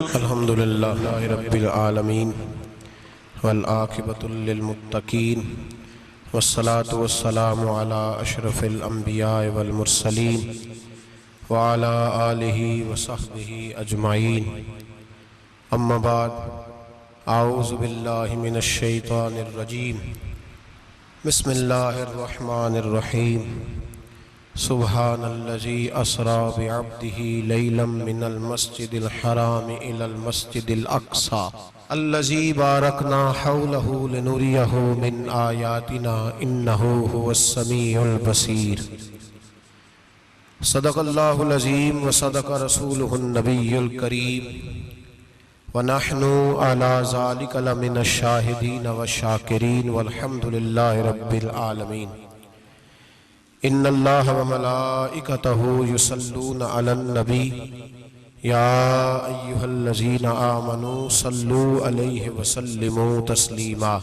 الحمدللہ رب العالمین والعاقبۃ للمتقین والصلاة والسلام علی اشرف الانبیاء والمرسلین وعلی آلہ وصحبہ اجمعین اما بعد اعوذ باللہ من الشیطان الرجیم بسم اللہ الرحمن الرحیم سبحان الذي اسرى بعبده ليلا من المسجد الحرام الى المسجد الاقصى الذي باركنا حوله لنريه من آياتنا انه هو السميع البصير صدق الله العظيم وصدق رسوله النبي الكريم ونحن على ذلك لمن الشاهدين والشاكرين والحمد لله رب العالمين ان اللہ وملائکتہ یصلون علی النبی یا ایہا الذین آمنوا صلوا علیہ وسلموا تسلیما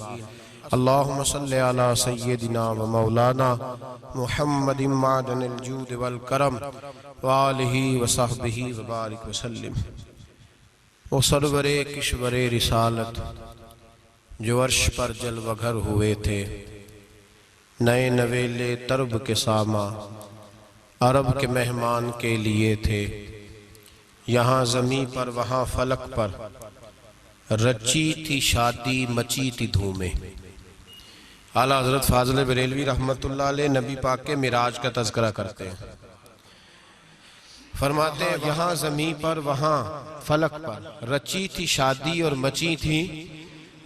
اللہم صلی علی سیدنا ومولانا محمد معدن الجود والکرم وآلہ وصحبہ وبارک وسلم وہ سرور کشور رسالت جو عرش پر جلوہ گھر ہوئے تھے، نئے نویلے ترب کے ساما عرب کے مہمان کے لیے تھے، یہاں زمین پر وہاں فلک پر رچی تھی شادی مچی تھی دھومیں۔ اعلیٰ حضرت فاضل بریلوی رحمت اللہ علیہ نبی پاک کے معراج کا تذکرہ کرتے ہیں، فرماتے ہیں یہاں زمین پر وہاں فلک پر رچی تھی شادی اور مچی تھی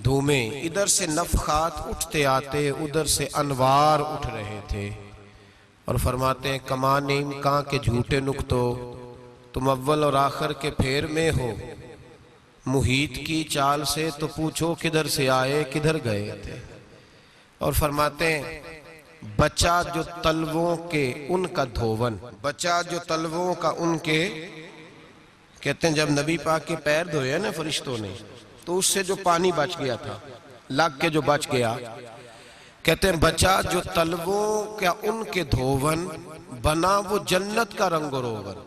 دھومیں، ادھر سے نفخات اٹھتے آتے ادھر سے انوار اٹھ رہے تھے، اور فرماتے ہیں کمان امکان کے جھوٹے نکتو تم اول اور آخر کے پھیر میں ہو، محیط کی چال سے تو پوچھو کدھر سے آئے کدھر گئے تھے۔ اور فرماتے ہیں بچہ جو تلووں کے ان کا دھوون، بچہ جو تلووں کا ان کے، کہتے ہیں جب نبی پاک کے پیر دھوئے نا فرشتوں نے تو اس سے جو پانی بچ گیا تھا لگ کے جو بچ گیا، کہتے ہیں بچہ جو تلووں کا ان کے دھوون بنا وہ جنت کا رنگ و روغن،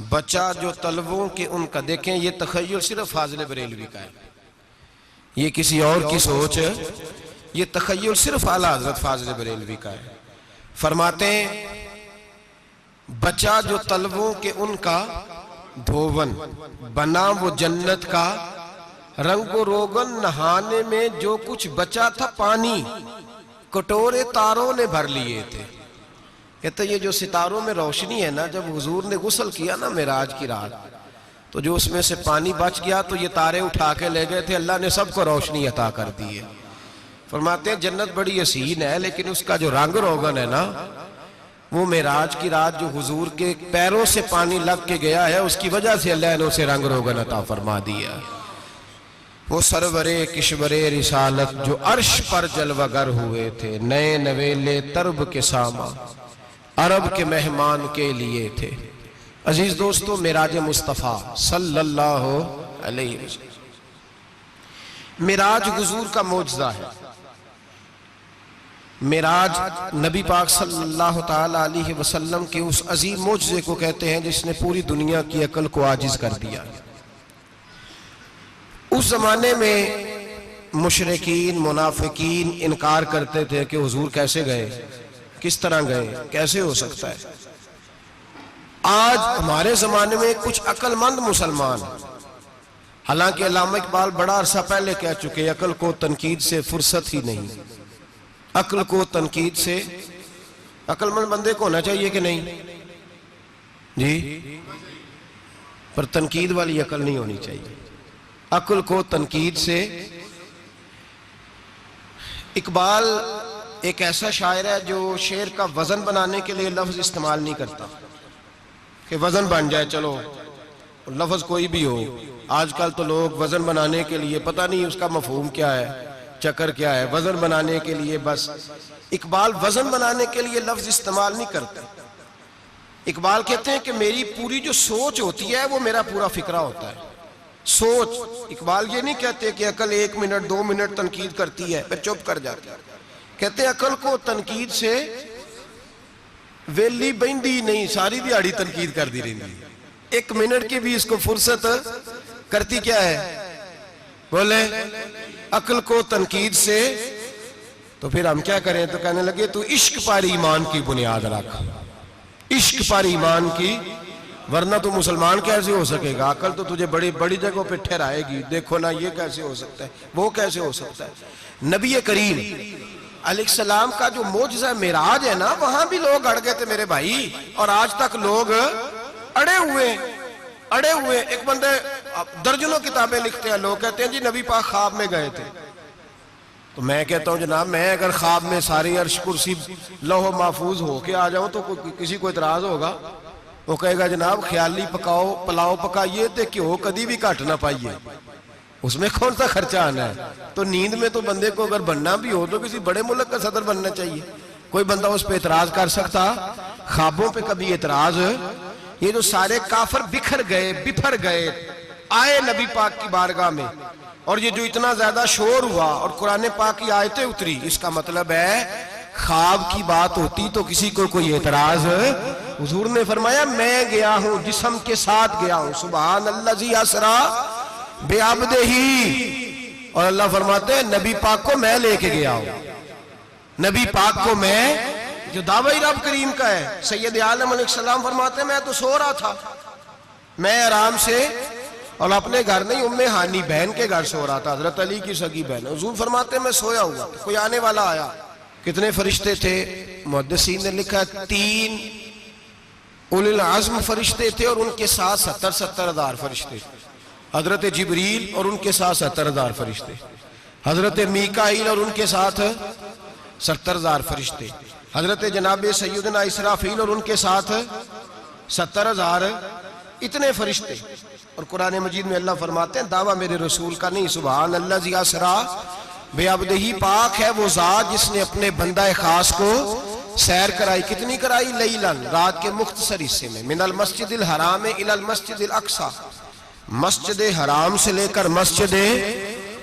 بچہ جو تلووں کے ان کا، دیکھیں یہ تخیل صرف فاضل بریلوی کا ہے، یہ کسی اور کی سوچ ہے، یہ تخیل صرف اعلیٰ حضرت فاضل بریلوی کا ہے۔ فرماتے ہیں بچہ جو تلووں کے ان کا دھوون بنا وہ جنت کا رنگ و روغن، نہانے میں جو کچھ بچا تھا پانی کٹورے تاروں نے بھر لیے تھے۔ کہتے یہ جو ستاروں میں روشنی ہے نا، جب حضور نے غسل کیا نا معراج کی رات تو جو اس میں سے پانی بچ گیا تو یہ تارے اٹھا کے لے گئے تھے، اللہ نے سب کو روشنی عطا کر دی ہے۔ فرماتے ہیں جنت بڑی حسین ہے لیکن اس کا جو رنگ روغن ہے نا، وہ معراج کی رات جو حضور کے پیروں سے پانی لگ کے گیا ہے اس کی وجہ سے اللہ نے اسے رنگ روغن عطا فرما دیا۔ وہ سرور کشور رسالت جو عرش پر جلوہ گر ہوئے تھے، نئے نویلے ترب کے ساما عرب کے مہمان کے لیے تھے۔ عزیز دوستو، معراج مصطفیٰ صلی اللہ علیہ وسلم، معراج حضور کا معجزہ ہے۔ معراج نبی پاک صلی اللہ تعالیٰ علیہ وسلم کے اس عظیم معجزے کو کہتے ہیں جس نے پوری دنیا کی عقل کو عاجز کر دیا۔ اس زمانے میں مشرکین منافقین انکار کرتے تھے کہ حضور کیسے گئے، کس طرح گئے، کیسے ہو سکتا ہے۔ آج ہمارے زمانے میں کچھ عقل مند مسلمان، حالانکہ علامہ اقبال بڑا عرصہ پہلے کہہ چکے عقل کو تنقید سے فرصت ہی نہیں، عقل کو تنقید سے، عقل مند بندے کو ہونا چاہیے کہ نہیں جی، پر تنقید والی عقل نہیں ہونی چاہیے، عقل کو تنقید سے۔ اقبال ایک ایسا شاعر ہے جو شعر کا وزن بنانے کے لیے لفظ استعمال نہیں کرتا کہ وزن بن جائے، چلو لفظ کوئی بھی ہو۔ آج کل تو لوگ وزن بنانے کے لیے پتہ نہیں اس کا مفہوم کیا ہے، چکر کیا ہے، وزن بنانے کے لیے بس۔ اقبال وزن بنانے کے لیے لفظ استعمال نہیں کرتے۔ اقبال کہتے ہیں کہ میری پوری جو سوچ ہوتی ہے وہ میرا پورا فکرہ ہوتا ہے، سوچ۔ اقبال یہ نہیں کہتے کہ عقل 1 منٹ 2 منٹ تنقید کرتی ہے پھر چپ کر جاتی ہے، کہتے ہیں عقل کو تنقید سے ویلی بہندی نہیں، ساری دیہاڑی تنقید کر دی رہی۔ ایک منٹ کی بھی اس کو فرصت کرتی کیا ہے؟ بولے عقل کو تنقید سے. تو پھر ہم کیا کریں؟ تو کہنے لگے تو عشق پر ایمان کی بنیاد رکھ، عشق پر ایمان کی، ورنہ تو مسلمان کیسے ہو سکے گا؟ عقل تو تجھے بڑی بڑی جگہوں پہ ٹھہرائے گی، دیکھو نا یہ کیسے ہو سکتا ہے، وہ کیسے ہو سکتا ہے. نبی کریم علیہ السلام کا جو معجزہ معراج ہے نا، وہاں بھی لوگ اڑ گئے تھے میرے بھائی، اور آج تک لوگ اڑے ہوئے. ایک بندے درجنوں کتابیں لکھتے ہیں، لوگ کہتے ہیں جی نبی پاک خواب میں گئے تھے. تو میں کہتا ہوں جناب، میں اگر خواب میں ساری عرش کرسی لوح محفوظ ہو کے آ جاؤں تو کسی کو اعتراض ہوگا؟ وہ کہے گا جناب خیالی پکاؤ پلاؤ پکائیے تے کیوں کدی بھی کٹ نہ پائیے، اس میں کون سا خرچہ آنا ہے؟ تو نیند میں تو بندے کو اگر بننا بھی ہو تو کسی بڑے ملک کا صدر بننا چاہیے. کوئی بندہ اس پہ اعتراض کر سکتا؟ خوابوں پہ کبھی اعتراض؟ یہ جو سارے کافر بکھر گئے آئے نبی پاک کی بارگاہ میں، اور یہ جو اتنا زیادہ شور ہوا اور قرآن پاک کی آیتیں اتری، اس کا مطلب ہے خواب کی بات ہوتی تو کسی کو کوئی اعتراض؟ حضور نے فرمایا میں گیا ہوں، جسم کے ساتھ گیا ہوں، سبحان الذی اسری بعبدہ، اور اللہ فرماتے ہیں نبی پاک کو میں لے کے گیا ہوں. نبی پاک کو میں، جو دعوی رب کریم کا ہے. سید عالم علیہ السلام فرماتے ہیں میں تو سو رہا تھا، میں آرام سے، اور اپنے گھر نہیں ام ہانی بہن کے گھر سو رہا تھا، حضرت علی کی سگی بہن. حضور فرماتے ہیں میں سویا ہوا، کوئی آنے والا آیا. کتنے فرشتے تھے؟ محدثین نے لکھا 3 اولی العزم فرشتے تھے، اور ان کے ساتھ 70 ہزار فرشتے. حضرت جبریل اور ان کے ساتھ 70 ہزار فرشتے، حضرت میکائیل اور ان کے ساتھ 70 ہزار فرشتے، حضرت جناب سیدنا اسرافیل اور ان کے ساتھ 70 ہزار، اتنے فرشتے. اور قرآن مجید میں اللہ فرماتے ہیں دعویٰ میرے رسول کا نہیں، سبحان الذی اسری بعبدہ، پاک ہے وہ ذات جس نے اپنے بندہ خاص کو سیر کرائی. کتنی کرائی؟ لیلاً، رات کے مختصر حصے میں، من المسجد الحرام الی المسجد الاقصی، مسجد حرام سے لے کر مسجد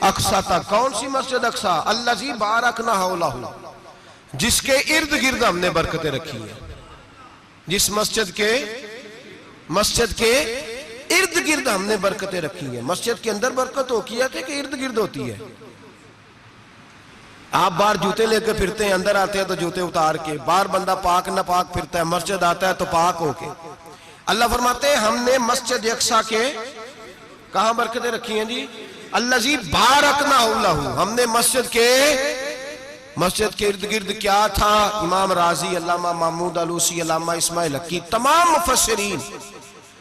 اقصی تک. کون سی مسجد اقصی؟ الذی بارکنا حولہ، جس کے ارد گرد ہم نے برکتیں رکھی ہیں. جس مسجد کے ارد گرد ہم نے برکتیں رکھی ہیں. مسجد کے اندر برکت ہوتی ہے کہ ارد گرد ہوتی ہے؟ آپ باہر جوتے لے کے پھرتے ہیں، اندر آتے ہیں تو جوتے اتار کے. باہر بندہ پاک نہ پاک پھرتا ہے، مسجد آتا ہے تو پاک ہو کے. اللہ فرماتے ہیں ہم نے مسجد اقصی کے کہاں برکتیں رکھی ہیں جی؟ الذی بارکنا حولہ، ہم نے مسجد کے ارد گرد کیا تھا؟ امام رازی، علامہ محمود آلوسی، علامہ اسماعیل حقی، تمام مفسرین،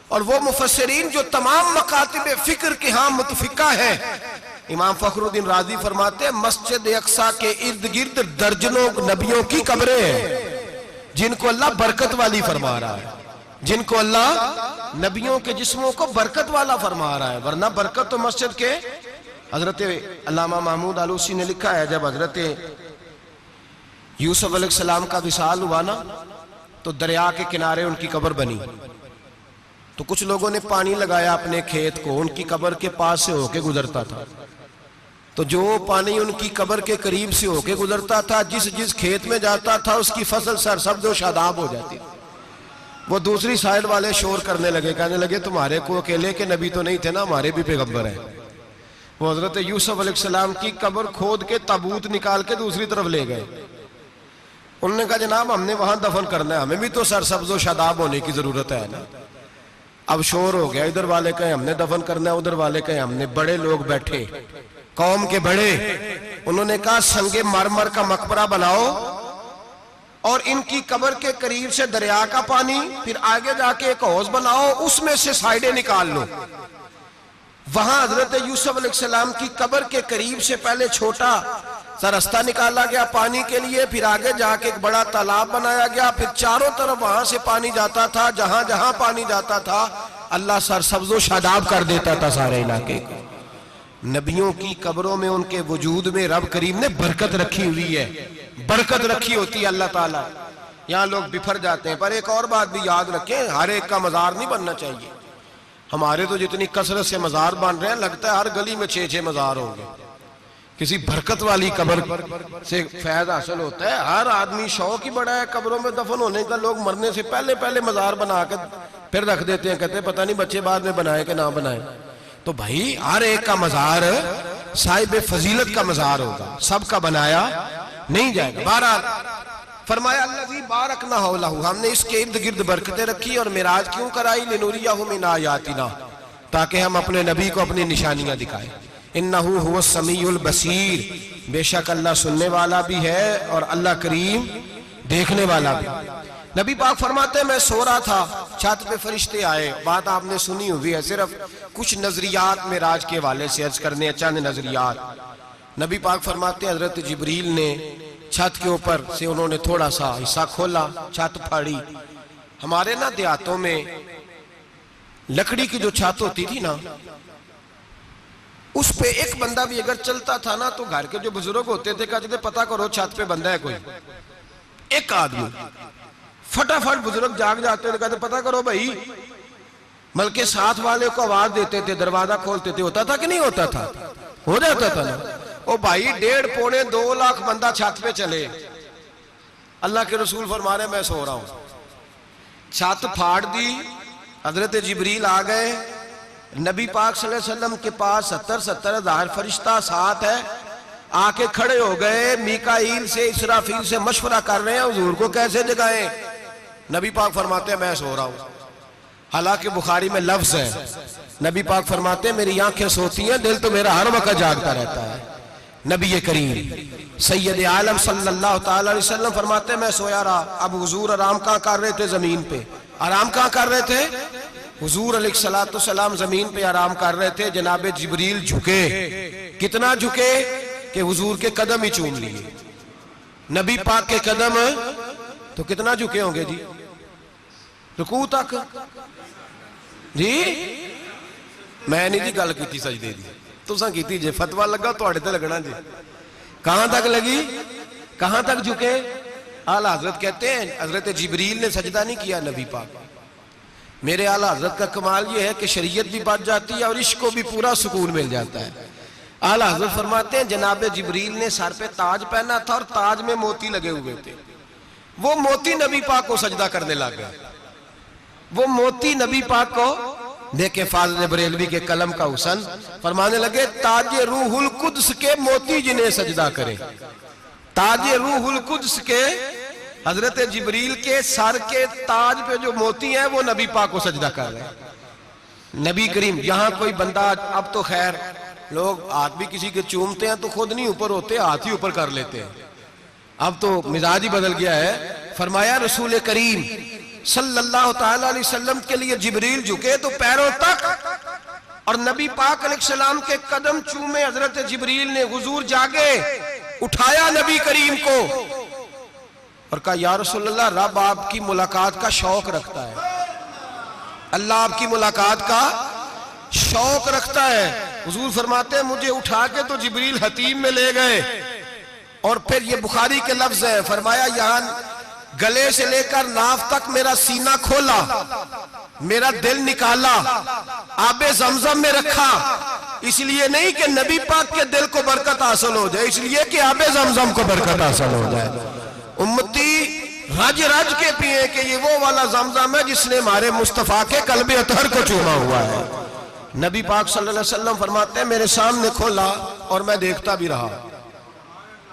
اور وہ مفسرین جو تمام مکاتب فکر کے ہاں متفقہ ہیں. امام فخر الدین رازی فرماتے ہیں مسجد اقصی کے ارد گرد درجنوں نبیوں کی قبریں ہیں جن کو اللہ برکت والی فرما رہا ہے، جن کو اللہ نبیوں کے جسموں کو برکت والا فرما رہا ہے. ورنہ برکت تو مسجد کے. حضرت علامہ محمود آلوسی نے لکھا ہے جب حضرت یوسف علیہ السلام کا وصال ہوا نا تو دریا کے کنارے ان کی قبر بنی. تو کچھ لوگوں نے پانی لگایا اپنے کھیت کو، ان کی قبر کے پاس سے ہو کے گزرتا تھا. تو جو پانی ان کی قبر کے قریب سے ہو کے گزرتا تھا، جس کھیت میں جاتا تھا اس کی فصل سرسبز و شاداب ہو جاتی. وہ دوسری سائیڈ والے شور کرنے لگے، کہنے لگے تمہارے کو اکیلے کے نبی تو نہیں تھے نا، ہمارے بھی پیغمبر ہیں. وہ حضرت یوسف علیہ السلام کی قبر کھود کے تابوت نکال کے دوسری طرف لے گئے. انہوں نے کہا جناب ہم نے وہاں دفن کرنا ہے، ہمیں بھی تو سرسبز و شاداب ہونے کی ضرورت ہے نا. اب شور ہو گیا، ادھر والے کہیں ہم نے دفن کرنا ہے، ادھر والے کہیں ہم نے. بڑے لوگ بیٹھے، قوم کے بڑے، انہوں نے کہا سنگ مرمر کا مقبرہ بناؤ اور ان کی قبر کے قریب سے دریا کا پانی، پھر آگے جا کے ایک حوض بناؤ، اس میں سے سائیڈیں نکال لو. وہاں حضرت یوسف علیہ السلام کی قبر کے قریب سے پہلے چھوٹا سا رستہ نکالا گیا پانی کے لیے، پھر آگے جا کے ایک بڑا تالاب بنایا گیا، پھر چاروں طرف وہاں سے پانی جاتا تھا. جہاں جہاں پانی جاتا تھا اللہ سرسبز و شاداب کر دیتا تھا سارے علاقے کو. نبیوں کی قبروں میں ان کے وجود میں رب کریم نے برکت رکھی ہوئی ہے، برکت رکھی ہوتی ہے اللہ تعالیٰ. یہاں لوگ بفر جاتے ہیں. پر ایک اور بات بھی یاد رکھیں، ہر ایک کا مزار نہیں بننا چاہیے. ہمارے تو جتنی کثرت سے مزار بن رہے ہیں لگتا ہے ہر گلی میں 6 مزار ہوں گے، کسی برکت والی قبر سے فیض حاصل ہوتا ہے. ہر آدمی شوق ہی بڑا ہے قبروں میں دفن ہونے کا. لوگ مرنے سے پہلے مزار بنا کے پھر رکھ دیتے ہیں, کہتے ہیں پتہ نہیں بچے بعد میں بنائے کہ نہ بنائے. تو بھائی ہر ایک کا مزار صاحب فضیلت کا مزار ہوگا, سب کا بنایا نہیں جائے گا. بہرحال فرمایا الذی بارکنا حولہ, ہم نے اس کے ارد گرد برکتیں رکھی. اور معراج کیوں کرائی؟ لنوریہ من آیاتنا, تاکہ ہم اپنے نبی کو اپنی نشانیاں دکھائیں. انہ هو السمیع البصیر, بے شک اللہ سننے والا بھی ہے اور اللہ کریم دیکھنے والا بھی. نبی پاک فرماتے ہیں میں سو رہا تھا, چھت پہ فرشتے آئے. بات آپ نے سنی ہوئی ہے, صرف کچھ نظریات معراج کے حوالے سے عرض کرنے ہیں, چند نظریات. نبی پاک فرماتے ہیں حضرت جبریل نے چھت کے اوپر سے انہوں نے تھوڑا سا حصہ کھولا, چھت پھاڑی. ہمارے نا دیہاتوں میں لکڑی کی جو چھت ہوتی تھی نا, اس پہ ایک بندہ بھی اگر چلتا تھا نا تو گھر کے جو بزرگ ہوتے تھے کہتے تھے پتہ کرو چھت پہ بندہ ہے کوئی. ایک آدمی فٹافٹ بزرگ جاگ جاتے تھے, کہتے پتہ کرو بھائی. بلکہ ساتھ والے کو آواز دیتے تھے, دروازہ کھولتے تھے. ہوتا تھا کہ نہیں ہوتا تھا؟ ہو جاتا تھا نا. او بھائی 1.5 پونے 2 لاکھ بندہ چھت پہ چلے, اللہ کے رسول فرما رہے میں سو رہا ہوں. چھت پھاڑ دی, حضرت جبریل آ گئے. نبی پاک صلی اللہ علیہ وسلم کے پاس 70 ہزار فرشتہ ساتھ ہے, آ کے کھڑے ہو گئے. میکائیل سے اسرافیل سے مشورہ کر رہے ہیں حضور کو کیسے جگائیں. نبی پاک فرماتے ہیں میں سو رہا ہوں. حالانکہ بخاری میں لفظ ہے, نبی پاک فرماتے ہیں میری آنکھیں سوتی ہیں, دل تو میرا ہر وقت جاگتا رہتا ہے. نبی کریم سید عالم صلی اللہ تعالی علیہ وسلم فرماتے ہیں میں سویا رہا. اب حضور آرام کہاں کر رہے تھے؟ زمین پہ. آرام کہاں کر رہے تھے؟ حضور علیہ السلام زمین پہ آرام کر رہے تھے. جناب جبریل جھکے. کتنا جھکے کہ حضور کے قدم ہی چوم لیے. نبی پاک کے قدم تو کتنا جھکے ہوں گے جی, رکوع تک. جی میں نہیں جی گل کی سجدے دی, تساں کیتی جے, فتوہ لگا تواڈے تے لگنا جی. کہاں تک لگی, کہاں تک جھکے؟ اعلی حضرت کہتے ہیں حضرت جبریل نے سجدہ نہیں کیا نبی پاک. میرے اعلی حضرت کا کمال یہ ہے کہ شریعت بھی بچ جاتی ہے اور عشق کو بھی پورا سکون مل جاتا ہے. اعلی حضرت فرماتے ہیں جناب جبریل نے سر پہ تاج پہنا تھا اور تاج میں موتی لگے ہوئے تھے. وہ موتی نبی پاک کو سجدہ کرنے لگا. وہ موتی نبی پاک کو دیکھیں فاضل بریلوی کے قلم کا حسن, فرمانے لگے تاج روح القدس کے موتی جنہیں سجدہ کریں. تاج روح القدس کے حضرت جبریل کے سر کے تاج پہ جو موتی ہیں وہ نبی پاک کو سجدہ کر رہے ہیں. نبی کریم یہاں کوئی بندہ, اب تو خیر لوگ ہاتھ بھی کسی کے چومتے ہیں تو خود نہیں اوپر ہوتے, ہاتھ ہی اوپر کر لیتے ہیں. اب تو مزاج ہی بدل گیا ہے. فرمایا رسول کریم صلی اللہ تعالی علیہ وسلم کے لیے جبریل جھکے تو پیروں تک, اور نبی پاک علیہ السلام کے قدم چومے. حضرت جبریل نے حضور جاگے, اٹھایا نبی کریم کو اور کہا یا رسول اللہ رب آپ کی ملاقات کا شوق رکھتا ہے, اللہ آپ کی ملاقات کا شوق رکھتا ہے. حضور فرماتے ہیں مجھے اٹھا کے تو جبریل حتیم میں لے گئے. اور پھر یہ بخاری کے لفظ ہے, فرمایا یہاں گلے سے لے کر ناف تک میرا سینہ کھولا, میرا دل نکالا, آب زمزم میں رکھا. اس لیے نہیں کہ نبی پاک کے دل کو برکت حاصل ہو جائے, اس لیے کہ آب زمزم کو برکت حاصل ہو جائے. امتی رج رج کے پیئے کہ یہ وہ والا زمزم ہے جس نے ہمارے مصطفیٰ کے قلب اطہر کو چوما ہوا ہے. نبی پاک صلی اللہ علیہ وسلم فرماتے ہیں میرے سامنے کھولا اور میں دیکھتا بھی رہا.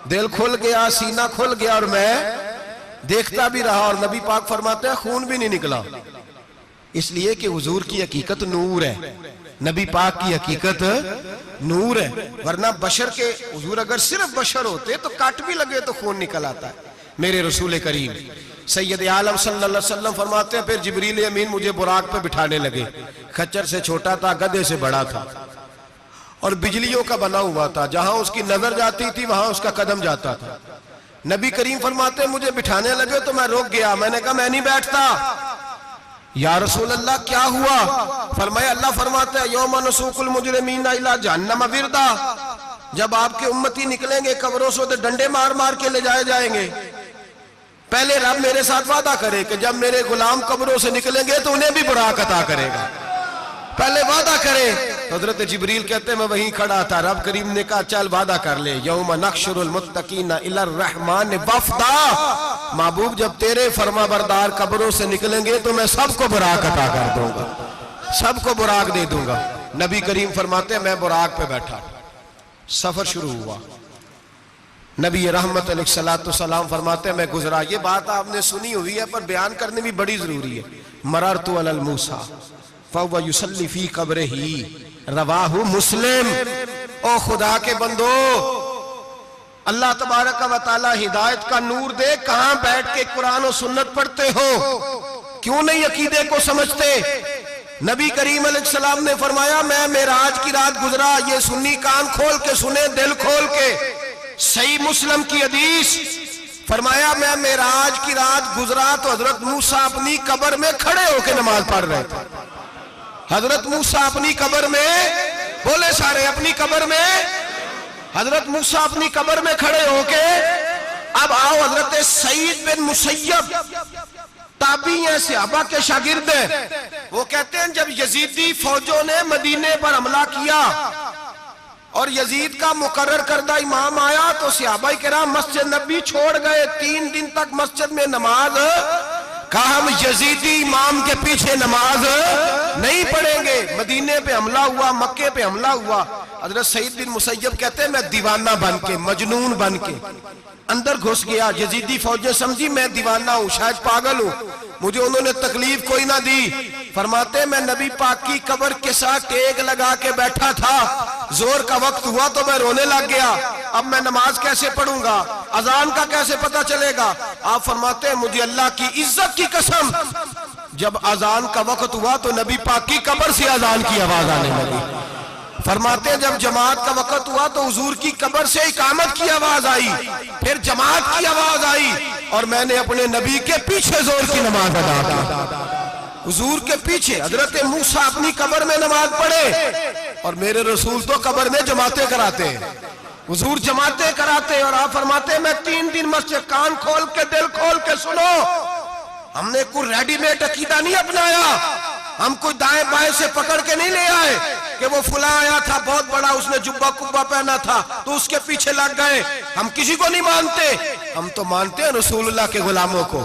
دل کھل گیا, سینہ کھل گیا اور میں دیکھتا بھی رہا. اور نبی پاک فرماتے ہیں خون بھی نہیں نکلا, اس لیے کہ حضور کی حقیقت نور ہے, نبی پاک کی حقیقت نور ہے. ورنہ بشر کے حضور اگر صرف بشر ہوتے تو کٹ بھی لگے تو خون نکل آتا ہے. میرے رسول کریم سید عالم صلی اللہ علیہ وسلم فرماتے ہیں پھر جبریل امین مجھے براق پہ بٹھانے لگے. خچر سے چھوٹا تھا, گدھے سے بڑا تھا اور بجلیوں کا بنا ہوا تھا. جہاں اس کی نظر جاتی تھی وہاں اس کا قدم جاتا تھا. نبی کریم فرماتے ہیں مجھے بٹھانے لگے تو میں رک گیا. میں نے کہا میں نہیں بیٹھتا. یا رسول اللہ کیا ہوا؟ فرمایا اللہ فرماتے ہیں یوم نسوق المجرمین الی جہنم وردا, جب آپ کے امتی نکلیں گے قبروں سے تو ڈنڈے مار مار کے لے جائے جائیں گے. پہلے رب میرے ساتھ وعدہ کرے کہ جب میرے غلام قبروں سے نکلیں گے تو انہیں بھی براق عطا کرے گا. پہلے وعدہ کرے تو حضرت جبریل کہتے ہیں میں وہیں کھڑا تھا، رب کریم نے کہا چل وعدہ کر لے، یوم نحشر المتقین الی الرحمن وفدا، محبوب جب تیرے فرما بردار قبروں سے نکلیں گے تو میں سب کو براق عطا کر دوں گا، سب کو براق دے دوں گا۔ نبی کریم فرماتے ہیں میں براق پہ بیٹھا، سفر شروع ہوا، نبی رحمت علیہ السلام فرماتے ہیں میں گزرا۔ یہ بات آپ نے سنی ہوئی ہے پر بیان کرنے بھی بڑی ضروری ہے۔ مررت علی الموسیٰ فہو یصلی فی قبرہ، رواہ مسلم۔ او خدا کے بندو، اللہ تبارک و تعالی ہدایت کا نور دے، کہاں بیٹھ کے قرآن و سنت پڑھتے ہو؟ کیوں نہیں عقیدے کو سمجھتے؟ نبی کریم علیہ السلام نے فرمایا میں معراج کی رات گزرا، یہ سنی کان کھول کے سنے، دل کھول کے، صحیح مسلم کی حدیث، فرمایا میں معراج کی رات گزرا تو حضرت موسیٰ اپنی قبر میں کھڑے ہو کے نماز پڑھ رہے تھے۔ حضرت موسیٰ اپنی قبر میں، بولے سارے، اپنی قبر میں، حضرت موسیٰ اپنی قبر میں کھڑے ہو کے۔ اب آؤ، حضرت سعید بن مسیب تابعی ہیں، صحابہ کے شاگرد ہیں، وہ کہتے ہیں جب یزیدی فوجوں نے مدینے پر حملہ کیا اور یزید کا مقرر کردہ امام آیا تو صحابہ کرام مسجد نبی چھوڑ گئے، 3 دن تک مسجد میں نماز، کہا ہم یزیدی امام کے پیچھے نماز نہیں پڑھیں گے۔ مدینے پہ حملہ ہوا، مکے پہ حملہ ہوا، حضرت سعید بن مسیب کہتے ہیں میں دیوانہ بن کے، مجنون بن کے اندر گھس گیا۔ یزیدی فوجیں سمجھی میں دیوانہ ہوں، شاید پاگل ہوں، مجھے انہوں نے تکلیف کوئی نہ دی۔ فرماتے ہیں میں نبی پاک کی قبر کے ساتھ ٹیک لگا کے بیٹھا تھا، زور کا وقت ہوا تو میں رونے لگ گیا، اب میں نماز کیسے پڑھوں گا، اذان کا کیسے پتہ چلے گا؟ آپ فرماتے ہیں مجھے اللہ کی عزت کی قسم، جب اذان کا وقت ہوا تو نبی پاک کی قبر سے اذان کی آواز آنے لگی۔ فرماتے ہیں جب جماعت کا وقت ہوا تو حضور کی قبر سے اقامت کی آواز آئی، پھر جماعت کی آواز آئی، اور میں نے اپنے نبی کے پیچھے زور کی نماز ادا کی، حضور کے پیچھے۔ حضرت موسیٰ اپنی قبر میں نماز پڑھے اور میرے رسول تو قبر میں جماعتیں کراتے ہیں، حضور جماعتیں کراتے ہیں، اور آپ فرماتے ہیں میں 3 دن مسجد، کان کھول کے دل کھول کے سنو، ہم نے کوئی ریڈی میڈ عقیدہ نہیں اپنایا، ہم کوئی دائیں بائیں سے پکڑ کے نہیں لے آئے کہ وہ فلاں آیا تھا بہت بڑا، اس نے جبہ کبہ پہنا تھا تو اس کے پیچھے لگ گئے۔ ہم کسی کو نہیں مانتے، ہم تو مانتے ہیں رسول اللہ کے غلاموں کو،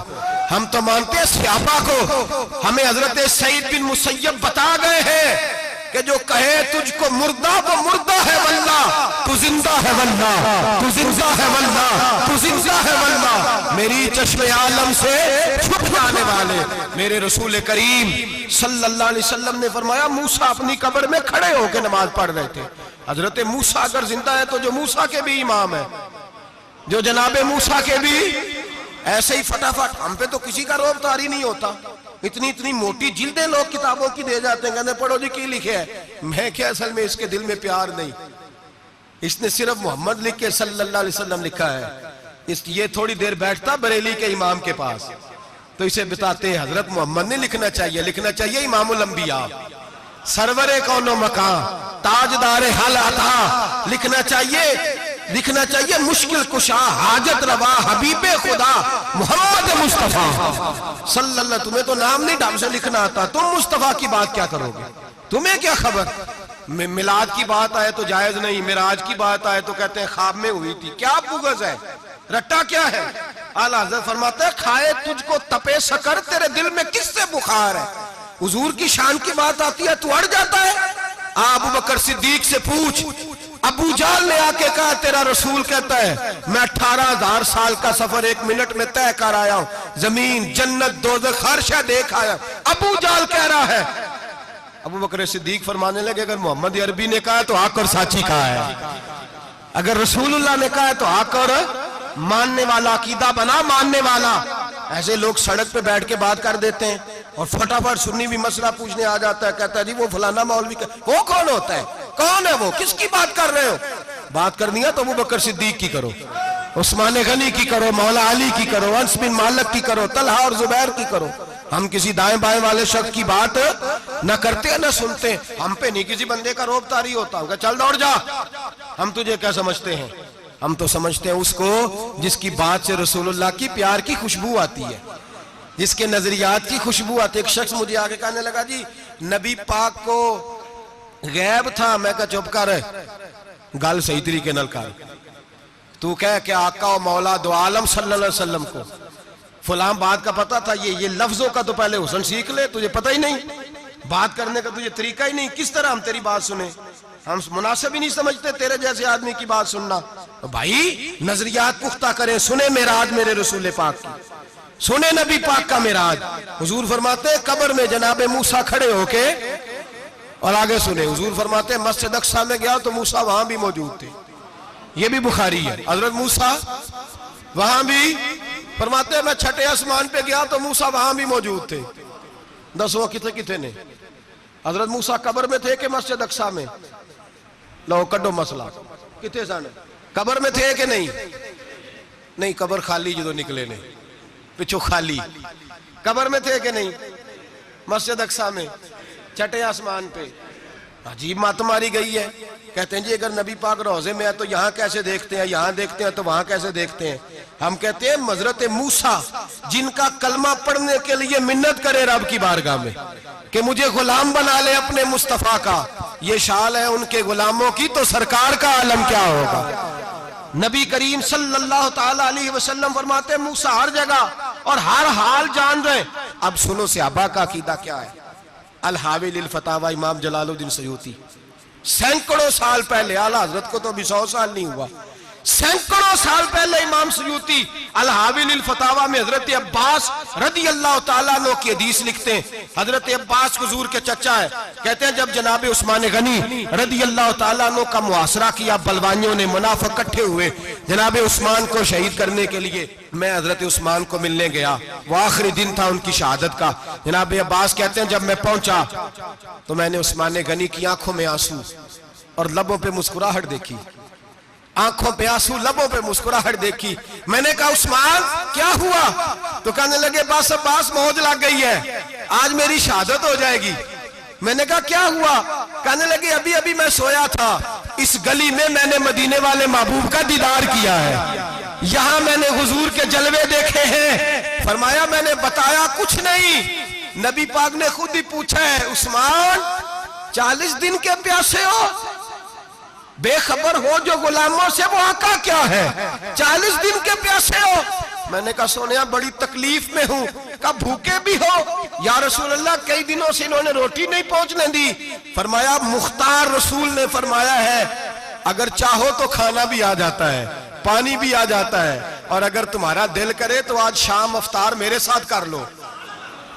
ہم تو مانتے ہیں صحابہ کو۔ ہمیں حضرت سعید بن مسیب بتا گئے ہیں کہ جو کہے تجھ کو مردہ وہ مردہ ہے واللہ، تو زندہ ہے واللہ، تو زندہ ہے واللہ، تو زندہ ہے واللہ۔ میری چشم عالم سے چھپ جانے والے میرے رسول کریم صلی اللہ علیہ وسلم نے فرمایا موسیٰ اپنی قبر میں کھڑے ہو کے نماز پڑھ رہے تھے۔ حضرت موسیٰ اگر زندہ ہے تو جو موسیٰ کے بھی امام ہے، جو جناب موسیٰ کے بھی، ایسے ہی فٹافٹ ہم پہ تو کسی کا روب طاری نہیں ہوتا، اتنی موٹی جلدیں لوگ کتابوں کی دے جاتے ہیں، کہتے ہیں پڑھو جی کی لکھے ہے، میں کیا اصل میں اس کے دل میں پیار نہیں، اس نے صرف محمد لکھ کے صلی اللہ علیہ وسلم لکھا ہے، یہ تھوڑی دیر بیٹھتا بریلی کے امام کے پاس تو اسے بتاتے ہیں حضرت محمد نے لکھنا چاہیے امام الانبیاء، سرور کون و مکان، تاجدار حال عطا، لکھنا چاہیے مشکل کشا، حاجت روا، حبیب خدا محمد مصطفیٰ صلی اللہ۔ تمہیں تو نام نہیں ڈھنگ سے لکھنا آتا، تم مصطفیٰ کی بات کیا کرو گے؟ تمہیں کیا خبر؟ میلاد کی بات آئے تو جائز نہیں، معراج کی بات آئے تو کہتے ہیں خواب میں ہوئی تھی، کیا بغض ہے، رٹا کیا ہے؟ اعلیٰ حضرت فرماتا ہے کھائے تجھ کو تپے سکر، تیرے دل میں کس سے بخار ہے؟ حضور کی شان کی بات آتی ہے تو اڑ جاتا ہے۔ ابو بکر صدیق سے پوچھ، ابو جہل نے آ کے کہا تیرا رسول کہتا ہے میں 18,000 سال کا سفر 1 منٹ میں طے کر آیا ہوں، زمین جنت دوزخ ہر شے دیکھ آیا۔ ابو جہل کہہ رہا ہے، ابو بکر صدیق فرمانے لگے اگر محمد عربی نے کہا تو آ کر ساتھی کہا ہے، اگر رسول اللہ نے کہا ہے تو آ کر ماننے والا، عقیدہ بنا ماننے والا۔ ایسے لوگ سڑک پہ بیٹھ کے بات کر دیتے ہیں اور فٹافٹ سنی بھی مسئلہ پوچھنے آ جاتا ہے، کہتا ہے جی وہ فلانا مولوی وہ کون ہوتا ہے، کون ہے وہ، کس کی بات کر رہے ہو؟ بات کرنی ہے تو ابو بکر صدیق کی کرو، عثمان غنی کی کرو، مولا علی کی کرو، انس بن مالک کی کرو، طلحہ اور زبیر کی کرو۔ ہم کسی دائیں بائیں والے شخص کی بات نہ کرتے نہ سنتے، ہم پہ نہیں کسی بندے کا روب طاری ہوتا، ہم کہا چل دوڑ جا، ہم تجھے کیا سمجھتے ہیں؟ ہم تو سمجھتے ہیں اس کو جس کی بات سے رسول اللہ کی پیار کی خوشبو آتی ہے، جس کے نظریات کی خوشبو آتی ہے۔ ایک شخص مجھے آگے کہنے لگا جی نبی پاک کو غیب تھا. میں کہا چپ کر, گل صحیح طریقے نال کر. تو کہہ کہ آقا و مولا دو عالم صلی اللہ علیہ وسلم کو فلاں بات کا پتا تھا, یہ لفظوں کا تو پہلے حسن سیکھ لے, تجھے پتہ ہی نہیں, بات کرنے کا تجھے طریقہ ہی نہیں, کس طرح ہم تیری بات سنیں؟ ہم مناسب ہی نہیں سمجھتے تیرے جیسے آدمی کی بات سننا. بھائی نظریات پختہ کریں, سنیں معراج میرے رسول پاک کی, سنیں نبی پاک کا معراج. حضور فرماتے ہیں قبر میں جناب موسیٰ کھڑے ہو کے, اور آگے سنیں حضور فرماتے ہیں مسجد اقصیٰ میں گیا تو موسیٰ وہاں بھی موجود تھے. یہ بھی بخاری ہے. حضرت موسیٰ وہاں بھی, فرماتے ہیں میں چھٹے آسمان پہ گیا تو موسیٰ وہاں بھی موجود تھے. دسو کتنے نے؟ حضرت موسیٰ قبر میں تھے کہ مسجد اقصیٰ میں؟ لو کڈو مسئلہ, کتنے سن؟ قبر میں تھے کہ نہیں؟ نہیں, قبر خالی جدو نکلے نے پچھو خالی. قبر میں تھے کہ نہیں؟ مسجد اقصیٰ میں چھٹے آسمان پہ. عجیب مات ماری گئی ہے. کہتے ہیں جی اگر نبی پاک روضے میں ہے تو یہاں کیسے دیکھتے ہیں, یہاں دیکھتے ہیں تو وہاں کیسے دیکھتے ہیں؟ ہم کہتے ہیں حضرت موسیٰ جن کا کلمہ پڑھنے کے لیے منت کرے رب کی بارگاہ میں کہ مجھے غلام بنا لے اپنے مصطفیٰ کا, یہ شال ہے ان کے غلاموں کی, تو سرکار کا عالم کیا ہوگا؟ نبی کریم صلی اللہ تعالیٰ علیہ وسلم فرماتے ہیں موسیٰ ہر جگہ اور ہر حال جان رہے. اب سنو صحابہ کا عقیدہ کیا ہے. الحاوی للفتاوی امام جلال الدین سیوطی سینکڑوں سال پہلے, اعلیٰ حضرت کو تو ابھی 100 سال نہیں ہوا, سینکڑوں سال پہلے امام سیوطی الحاوی للفتاوی میں حضرت عباس رضی اللہ تعالیٰ عنہ کی حدیث لکھتے ہیں. حضرت عباس حضور کے چچا ہے. کہتے ہیں جب جناب عثمان غنی رضی اللہ تعالیٰ عنہ کا محاصرہ کیا, بلوانیوں نے, منافق اکٹھے ہوئے جناب عثمان کو شہید کرنے کے لیے, میں حضرت عثمان کو ملنے گیا, وہ آخری دن تھا ان کی شہادت کا. جناب عباس کہتے ہیں جب میں پہنچا تو میں نے عثمان غنی کی آنکھوں میں آنسو اور لبوں پہ مسکراہٹ دیکھی, آنکھوں پہ آنسو لبوں پہ مسکراہٹ دیکھی. میں نے کہا عثمان کیا ہوا؟ تو کہنے لگے بس عباس موج لگ گئی ہے, آج میری شہادت ہو جائے گی. میں نے کہا کیا ہوا؟ کہنے لگے ابھی ابھی میں سویا تھا, اس گلی میں میں نے مدینے والے محبوب کا دیدار کیا ہے, یہاں میں نے حضور کے جلوے دیکھے ہیں. فرمایا میں نے بتایا کچھ نہیں. نبی پاک نے خود ہی پوچھا ہے عثمان 40 دن کے پیاسے ہو, بے خبر ہو جو غلاموں سے, وہ آقا کیا ہے 40 دن کے پیاسے ہو؟ میں نے کہا سونیا بڑی تکلیف میں ہوں. کہا بھوکے بھی ہو؟ یا رسول اللہ کئی دنوں سے انہوں نے روٹی نہیں پہنچنے دی. فرمایا مختار رسول نے فرمایا ہے اگر چاہو تو کھانا بھی آ جاتا ہے, پانی بھی آ جاتا ہے, اور اگر تمہارا دل کرے تو آج شام افطار میرے ساتھ کر لو,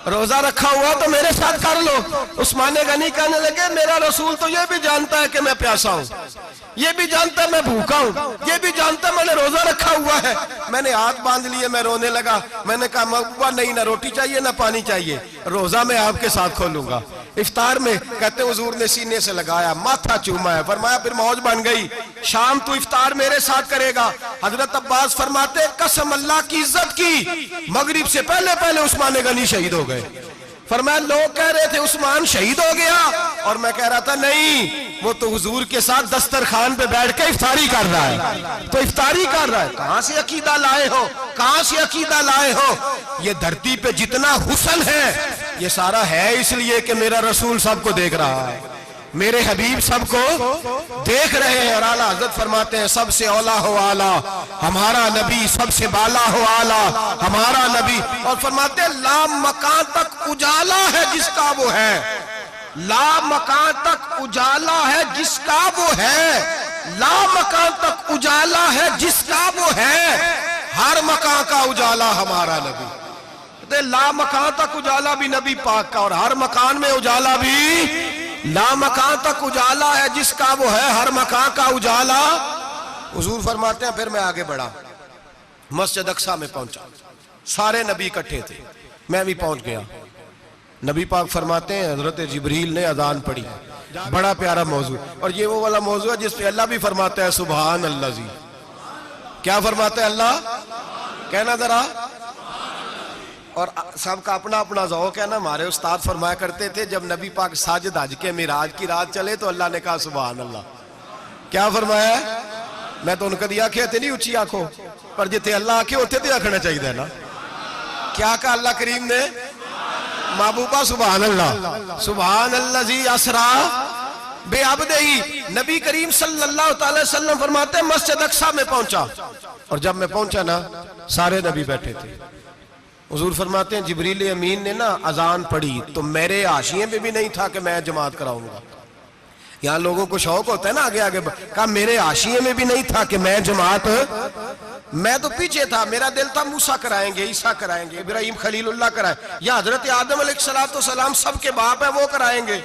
روزہ رکھا ہوا تو میرے ساتھ کر لو. عثمان غنی کہنے لگے میرا رسول تو یہ بھی جانتا ہے کہ میں پیاسا ہوں, یہ بھی جانتا ہے میں بھوکا ہوں, یہ بھی جانتا ہے میں نے روزہ رکھا ہوا ہے. میں نے ہاتھ باندھ لیے, میں رونے لگا. میں نے کہا محبوبہ نہیں, نہ روٹی چاہیے نہ پانی چاہیے, روزہ میں آپ کے ساتھ کھولوں گا. افطار میں کہتے حضور نے سینے سے لگایا, ماتھا چوما ہے, فرمایا پھر موج بن گئی, شام تو افطار میرے ساتھ کرے گا. حضرت عباس فرماتے قسم اللہ کی عزت کی, مغرب سے پہلے پہلے عثمان غنی شہید ہو گئے. فرمایا لوگ کہہ رہے تھے عثمان شہید ہو گیا, اور میں کہہ رہا تھا نہیں, وہ تو حضور کے ساتھ دسترخوان پہ بیٹھ کے افطاری کر رہا ہے, تو افطاری کر رہا ہے. کہاں سے عقیدہ لائے ہو, کہاں سے عقیدہ لائے ہو؟ یہ دھرتی پہ جتنا حسن ہے یہ سارا ہے اس لیے کہ میرا رسول سب کو دیکھ رہا ہے, میرے حبیب سب کو دیکھ رہے ہیں. اور اعلیٰ حضرت فرماتے ہیں سب سے اولا ہو اعلیٰ ہمارا نبی, سب سے بالا ہو اعلیٰ ہمارا نبی. اور فرماتے ہیں لا مکان تک اجالا ہے جس کا وہ ہے, لا مکان تک اجالا ہے جس کا وہ ہے, لا مکان تک اجالا ہے جس کا وہ ہے, ہر مکان کا اجالا ہمارا نبی. لا مکان تک اجالا بھی نبی پاک کا, اور ہر مکان میں اجالا بھی, لا مکان تک اجالا ہے جس کا وہ ہے, ہر مکان کا اجالا. حضور فرماتے ہیں پھر میں آگے بڑھا, مسجد اقصیٰ میں پہنچا, سارے نبی اکٹھے تھے, میں بھی پہنچ گیا. نبی پاک فرماتے ہیں حضرت جبریل نے اذان پڑھی, بڑا پیارا موضوع, اور یہ وہ والا موضوع ہے جس پہ اللہ بھی فرماتا ہے سبحان اللہ جی. کیا فرماتا ہے اللہ؟ کہنا ذرا. اور سب کا اپنا اپنا ذوق ہے نا. ہمارے استاد فرمایا کرتے تھے جب نبی پاک ساجد حج کے معراج کی رات چلے تو اللہ نے کہا سبحان اللہ. کیا فرمایا ہے؟ میں تو ان کا دیا کہ نہیں اچھی آنکھوں پر جتے اللہ آنکھیں ہوتے تھے آنکھنا چاہیے نا. کیا کہا اللہ کریم نے؟ محبوبہ سبحان اللہ, سبحان اللہ زی اسرا بے عبدہی. نبی کریم صلی اللہ تعالی وسلم فرماتے ہیں مسجد اقصی میں پہنچا، اور جب میں پہنچا نا سارے نبی بیٹھے تھے. حضور فرماتے ہیں جبریل امین نے نا اذان پڑھی تو میرے حاشیے میں بھی نہیں تھا کہ میں جماعت کراؤں گا. یہاں لوگوں کو شوق ہوتا ہے نا آگے آگے، کہا میرے حاشیے میں بھی نہیں تھا کہ میں جماعت، میں تو پیچھے تھا. میرا دل تھا موسیٰ کرائیں گے، عیسیٰ کرائیں گے، ابراہیم خلیل اللہ کرائیں، یا حضرت آدم علیہ السلام سب کے باپ ہے وہ کرائیں گے.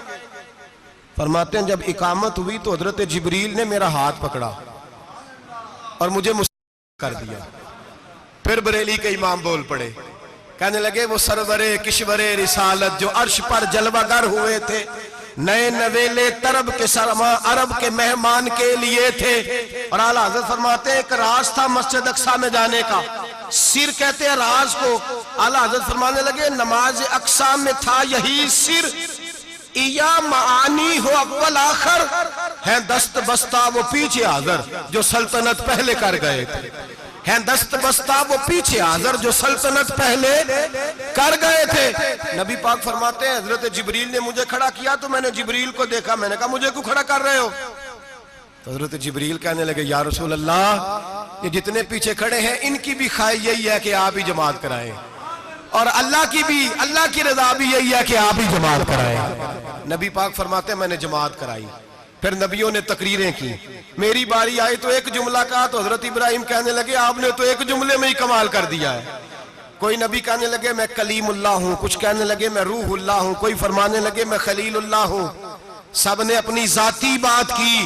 فرماتے ہیں جب اقامت ہوئی تو حضرت جبریل نے میرا ہاتھ پکڑا اور مجھے مسلم کر دیا. پھر بریلی کے امام بول پڑے، کہنے لگے وہ سرور کشور رسالت جو عرش پر جلوہ گر ہوئے تھے، نئے نویلے طرب کے سرما عرب کے مہمان کے لیے تھے. اور اعلیٰ حضرت فرماتے ہیں ایک راز تھا مسجد اقصی میں جانے کا، سر کہتے ہیں راز کو. اعلیٰ حضرت فرمانے لگے نماز اقصی میں تھا یہی سر، یا معانی ہو اول آخر، ہیں دست بستہ وہ پیچھے حاضر جو سلطنت پہلے کر گئے تھے. ہیں دست بستہ وہ پیچھے حاضر جو سلطنت پہلے کر گئے تھے. نبی پاک فرماتے ہیں حضرت جبریل نے مجھے کھڑا کیا تو میں نے جبریل کو دیکھا، میں نے کہا مجھے کیوں کھڑا کر رہے ہو؟ تو حضرت جبریل کہنے لگے یا رسول اللہ یہ جتنے پیچھے کھڑے ہیں ان کی بھی خواہش یہی ہے کہ آپ ہی جماعت کرائیں، اور اللہ کی رضا بھی یہی ہے کہ آپ ہی جماعت کرائیں. نبی پاک فرماتے ہیں میں نے جماعت کرائی. پھر نبیوں نے تقریریں کی، میری باری آئی تو ایک جملہ کہا تو حضرت ابراہیم کہنے لگے آپ نے تو ایک جملے میں ہی کمال کر دیا ہے. کوئی نبی کہنے لگے میں کلیم اللہ ہوں، کچھ کہنے لگے میں روح اللہ ہوں، کوئی فرمانے لگے میں خلیل اللہ ہوں. سب نے اپنی ذاتی بات کی.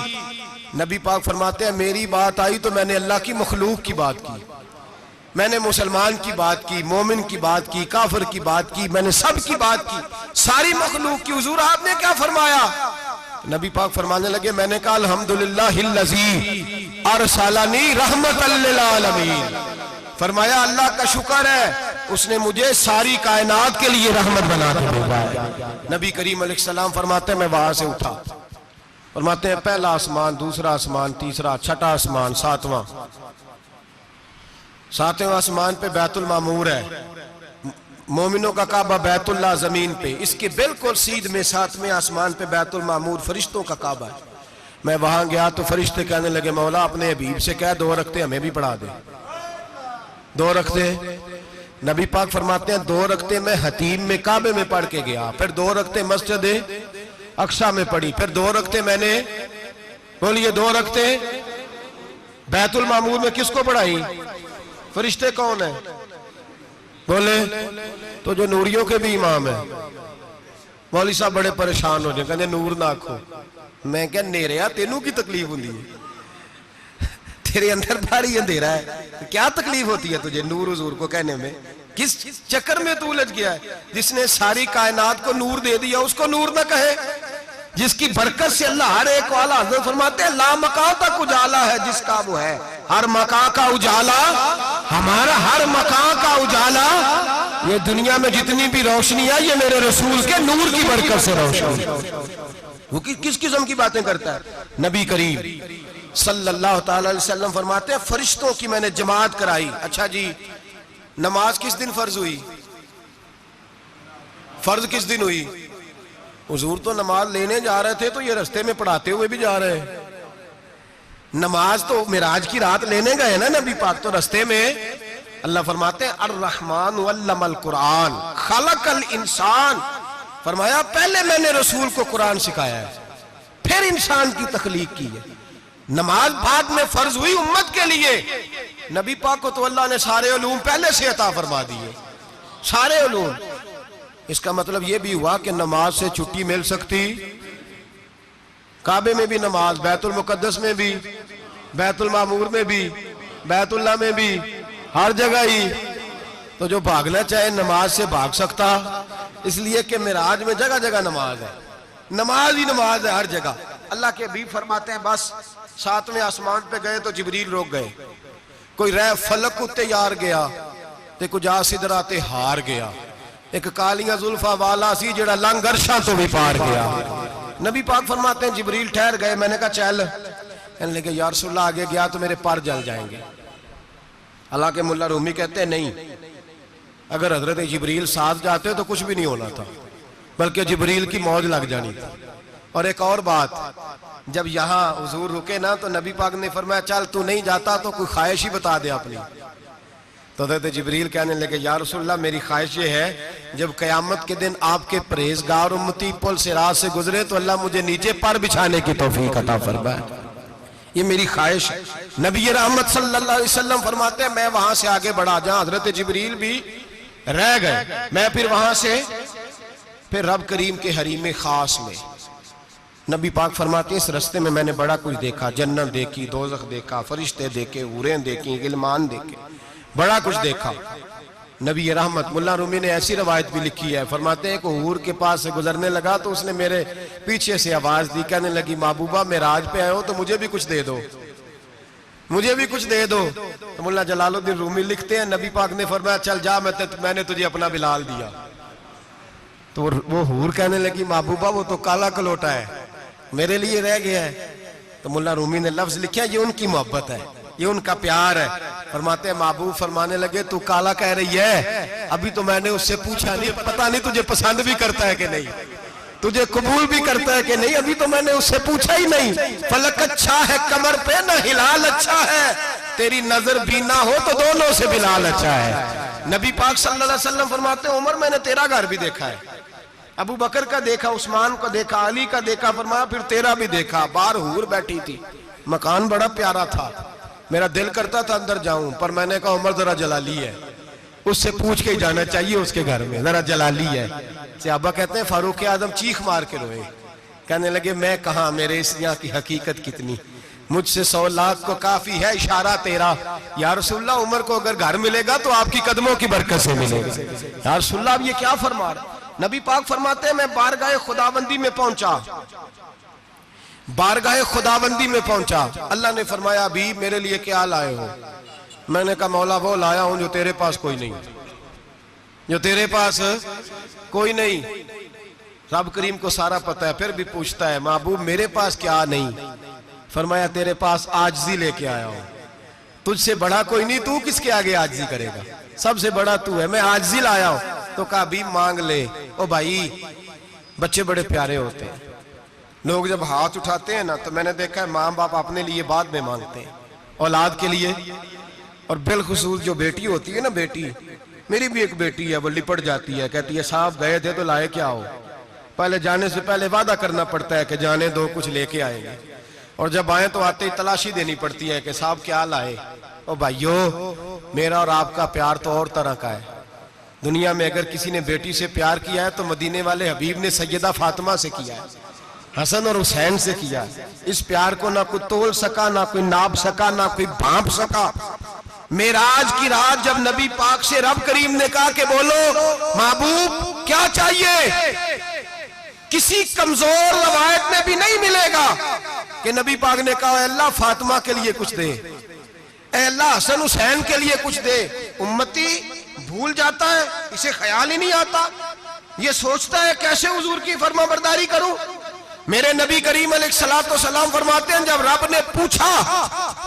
نبی پاک فرماتے ہیں میری بات آئی تو میں نے اللہ کی مخلوق کی بات کی، میں نے مسلمان کی بات کی، مومن کی بات کی، کافر کی بات کی، میں نے سب کی بات کی، ساری مخلوق کی. حضور آپ نے کیا فرمایا؟ نبی پاک فرمانے لگے میں نے کہا الحمدللہ الذی ارسلنی رحمت للعالمین. فرمایا اللہ کا شکر ہے اس نے مجھے ساری کائنات کے لیے رحمت بنا کے بھیجا ہے. نبی کریم علیہ السلام فرماتے ہیں میں وہاں سے اٹھا، فرماتے ہیں پہلا آسمان، دوسرا آسمان، تیسرا، چھٹا آسمان، ساتواں آسمان پہ بیت المعمور ہے، مومنوں کا کعبہ بیت اللہ زمین پہ، اس کے بالکل سیدھ میں ساتویں آسمان پہ بیت المعمور فرشتوں کا کعبہ ہے. میں وہاں گیا تو فرشتے کہنے لگے مولا اپنے حبیب سے کہہ 2 رکعتیں ہمیں بھی پڑھا دے. 2 رکعتیں نبی پاک فرماتے ہیں 2 رکعتیں میں حتیم میں کعبے میں پڑھ کے گیا، پھر 2 رکعتیں مسجد اقصی میں پڑھی، پھر 2 رکعتیں میں نے بولیے 2 رکعتیں بیت المعمور میں کس کو پڑھائی؟ فرشتے کون ہیں بولے؟ تو جو نوریوں کے بھی امام ہیں. مولوی صاحب بڑے پریشان ہو جائیں، کہنے نور نہ آکھو. میں کہا نیریا تینوں کی تکلیف ہوندی ہے، تیرے اندر بھاری اندھیرا ہے، کیا تکلیف ہوتی ہے تجھے نور حضور کو کہنے میں؟ کس چکر میں تو الجھ گیا ہے؟ جس نے ساری کائنات کو نور دے دیا اس کو نور نہ کہے، جس کی برکت سے اللہ ہر ایک والا. حضرت فرماتے ہیں لا مکان تک اجالا ہے جس کا وہ ہے، ہر مکان کا اجالا ہمارا، ہر مکان کا اجالا. یہ دنیا میں جتنی بھی روشنی ہے یہ میرے رسول کے نور کی برکت سے روشنی. وہ کس قسم کی باتیں کرتا ہے؟ نبی کریم صلی اللہ تعالی علیہ وسلم فرماتے ہیں فرشتوں کی میں نے جماعت کرائی. اچھا جی نماز کس دن فرض ہوئی؟ فرض کس دن ہوئی؟ حضور تو نماز لینے جا رہے تھے تو یہ رستے میں پڑھاتے ہوئے بھی جا رہے ہیں. نماز تو معراج کی رات لینے گئے نا نبی پاک، تو رستے میں اللہ فرماتے ہیں الرحمن علم القرآن خلق الانسان. فرمایا پہلے میں نے رسول کو قرآن سکھایا ہے پھر انسان کی تخلیق کی ہے. نماز بعد میں فرض ہوئی امت کے لیے. نبی پاک کو تو اللہ نے سارے علوم پہلے سے عطا فرما دیے، سارے علوم. اس کا مطلب یہ بھی ہوا کہ نماز سے چھٹی مل سکتی، کعبے میں بھی نماز، بیت المقدس میں بھی، بیت المعمور میں بھی، بیت اللہ میں بھی، ہر جگہ ہی. تو جو بھاگنا چاہے نماز سے بھاگ سکتا، اس لیے کہ معراج میں جگہ جگہ نماز ہے، نماز ہی نماز ہے ہر جگہ. اللہ کے حبیب فرماتے ہیں بس 7ویں آسمان پہ گئے تو جبریل روک گئے. کوئی رہ فلک اتے یار گیا تے کچھ سدراتے ہار گیا. ایک کالیاں زلفا والا سی جڑا لنگ عرشاں تو بھی پار گیا. نبی پاک فرماتے ہیں جبریل ٹھہر گئے. میں نے کہا چل، کہنے لگے یا رسول اللہ آگے گیا تو میرے پر جل جائیں گے. حالانکہ ملا رومی کہتے ہیں نہیں، اگر حضرت جبریل ساتھ جاتے تو کچھ بھی نہیں ہونا تھا، بلکہ جبریل کی موج لگ جانی تھی اور ایک اور بات، جب یہاں حضور رکے نا تو نبی پاک نے فرمایا چل تو نہیں جاتا تو کوئی خواہش ہی بتا دے اپنی. تو حضرت جبریل کہنے لگے یا رسول اللہ میری خواہش یہ ہے جب قیامت کے دن آپ کے پرہیزگار امتی پل صراط سے گزرے تو اللہ مجھے نیچے پر بچھانے کی توفیق عطا فرمائے. یہ میری خواہش ہے. نبی رحمت صلی اللہ علیہ وسلم فرماتے ہیں میں وہاں سے آگے بڑھا جاؤں. حضرت جبریل بھی رہ گئے. میں پھر وہاں سے پھر رب کریم کے حریم خاص میں. نبی پاک فرماتے ہیں اس رستے میں نے بڑا کچھ دیکھا. جنت دیکھی، دوزخ دیکھا، فرشتے دیکھے، حوریں دیکھی، غلمان دیکھے، بڑا کچھ دیکھا. نبی رحمت ملا رومی نے ایسی روایت بھی لکھی ہے، فرماتے ہیں کہ حور کے پاس سے گزرنے لگا تو اس نے میرے پیچھے سے آواز دی، کہنے لگی محبوبہ معراج پہ آئے ہو تو مجھے بھی کچھ دے دو، مجھے بھی کچھ دے دو. تو ملا جلال الدین رومی لکھتے ہیں نبی پاک نے فرمایا چل جا میں نے تجھے اپنا بلال دیا. تو وہ حور کہنے لگی محبوبہ وہ تو کالا کلوٹا ہے، میرے لیے رہ گیا ہے. تو ملا رومی نے لفظ لکھا یہ ان کی محبت ہے، یہ ان کا پیار ہے. فرماتے ہیں محبوب فرمانے لگے تو کالا کہہ رہی ہے، ابھی تو میں نے اس سے پوچھا نہیں، پتہ نہیں تجھے پسند بھی کرتا ہے کہ نہیں، تجھے قبول بھی کرتا ہے کہ نہیں، ابھی تو میں نے اس سے پوچھا ہی نہیں. فلک اچھا ہے کمر پہ نہ ہلال اچھا ہے، تیری نظر بھی نہ ہو تو دونوں سے بلال اچھا ہے. نبی پاک صلی اللہ علیہ وسلم فرماتے ہیں عمر میں نے تیرا گھر بھی دیکھا ہے، ابو بکر کا دیکھا، عثمان کو دیکھا، علی کا دیکھا، فرمایا پھر تیرا بھی دیکھا. باہر حور بیٹھی تھی، مکان بڑا پیارا تھا، میرا دل کرتا تھا اندر جاؤں پر میں نے کہا عمر ذرا جلالی ہے، اس سے پوچھ کے ہی جانا چاہیے اس کے گھر میں، ذرا جلالی ہے. صحابہ کہتے ہیں فاروق اعظم چیخ مار کے روئے، کہنے لگے میں کہاں، میرے اس یہاں کی حقیقت کتنی، مجھ سے 100 لاکھ کو کافی ہے اشارہ تیرا. یا رسول اللہ عمر کو اگر گھر ملے گا تو آپ کی قدموں کی برکت سے ملے گا. یا رسول اللہ اب یہ کیا فرما رہا. نبی پاک فرماتے ہیں میں بارگاہ خداوندی میں پہنچا، بارگاہ خداوندی میں پہنچا. اللہ نے فرمایا ابھی میرے لیے کیا لائے ہو؟ میں نے کہا مولا وہ لایا ہوں جو تیرے پاس کوئی نہیں، جو تیرے پاس کوئی نہیں. رب کریم کو سارا پتہ ہے پھر بھی پوچھتا ہے محبوب میرے پاس کیا نہیں؟ فرمایا تیرے پاس عاجزی لے کے آیا ہوں، تجھ سے بڑا کوئی نہیں، تو کس کے آگے عاجزی کرے گا، سب سے بڑا تو ہے، میں عاجزی لایا ہوں. تو کہا بھی مانگ لے. او بھائی بچے بڑے پیارے ہوتے ہیں، لوگ جب ہاتھ اٹھاتے ہیں نا تو میں نے دیکھا ہے ماں باپ اپنے لیے بعد میں مانگتے ہیں اولاد کے لیے. اور بالخصوص جو بیٹی ہوتی ہے نا، بیٹی میری بھی ایک بیٹی ہے، وہ لپٹ جاتی ہے، کہتی ہے صاحب گئے تھے تو لائے کیا ہو؟ پہلے جانے سے پہلے وعدہ کرنا پڑتا ہے کہ جانے دو کچھ لے کے آئیں گے، اور جب آئیں تو آتے ہی تلاشی دینی پڑتی ہے کہ صاحب کیا لائے. او بھائیو میرا اور آپ کا پیار تو اور طرح کا ہے. دنیا میں اگر کسی نے بیٹی سے پیار کیا ہے تو مدینے والے حبیب نے سیدہ فاطمہ سے کیا ہے، حسن اور حسین سے کیا. اس پیار کو نہ کوئی تول سکا، نہ کوئی ناپ سکا، نہ کوئی بھانپ سکا. معراج کی رات جب نبی پاک سے رب کریم نے کہا کہ بولو محبوب کیا چاہیے، کسی کمزور روایت میں بھی نہیں ملے گا کہ نبی پاک نے کہا اے اللہ فاطمہ کے لیے کچھ دے، اے اللہ حسن حسین کے لیے کچھ دے. امتی بھول جاتا ہے، اسے خیال ہی نہیں آتا، یہ سوچتا ہے کیسے حضور کی فرما برداری کروں. میرے نبی کریم علیہ السلام فرماتے ہیں جب رب نے پوچھا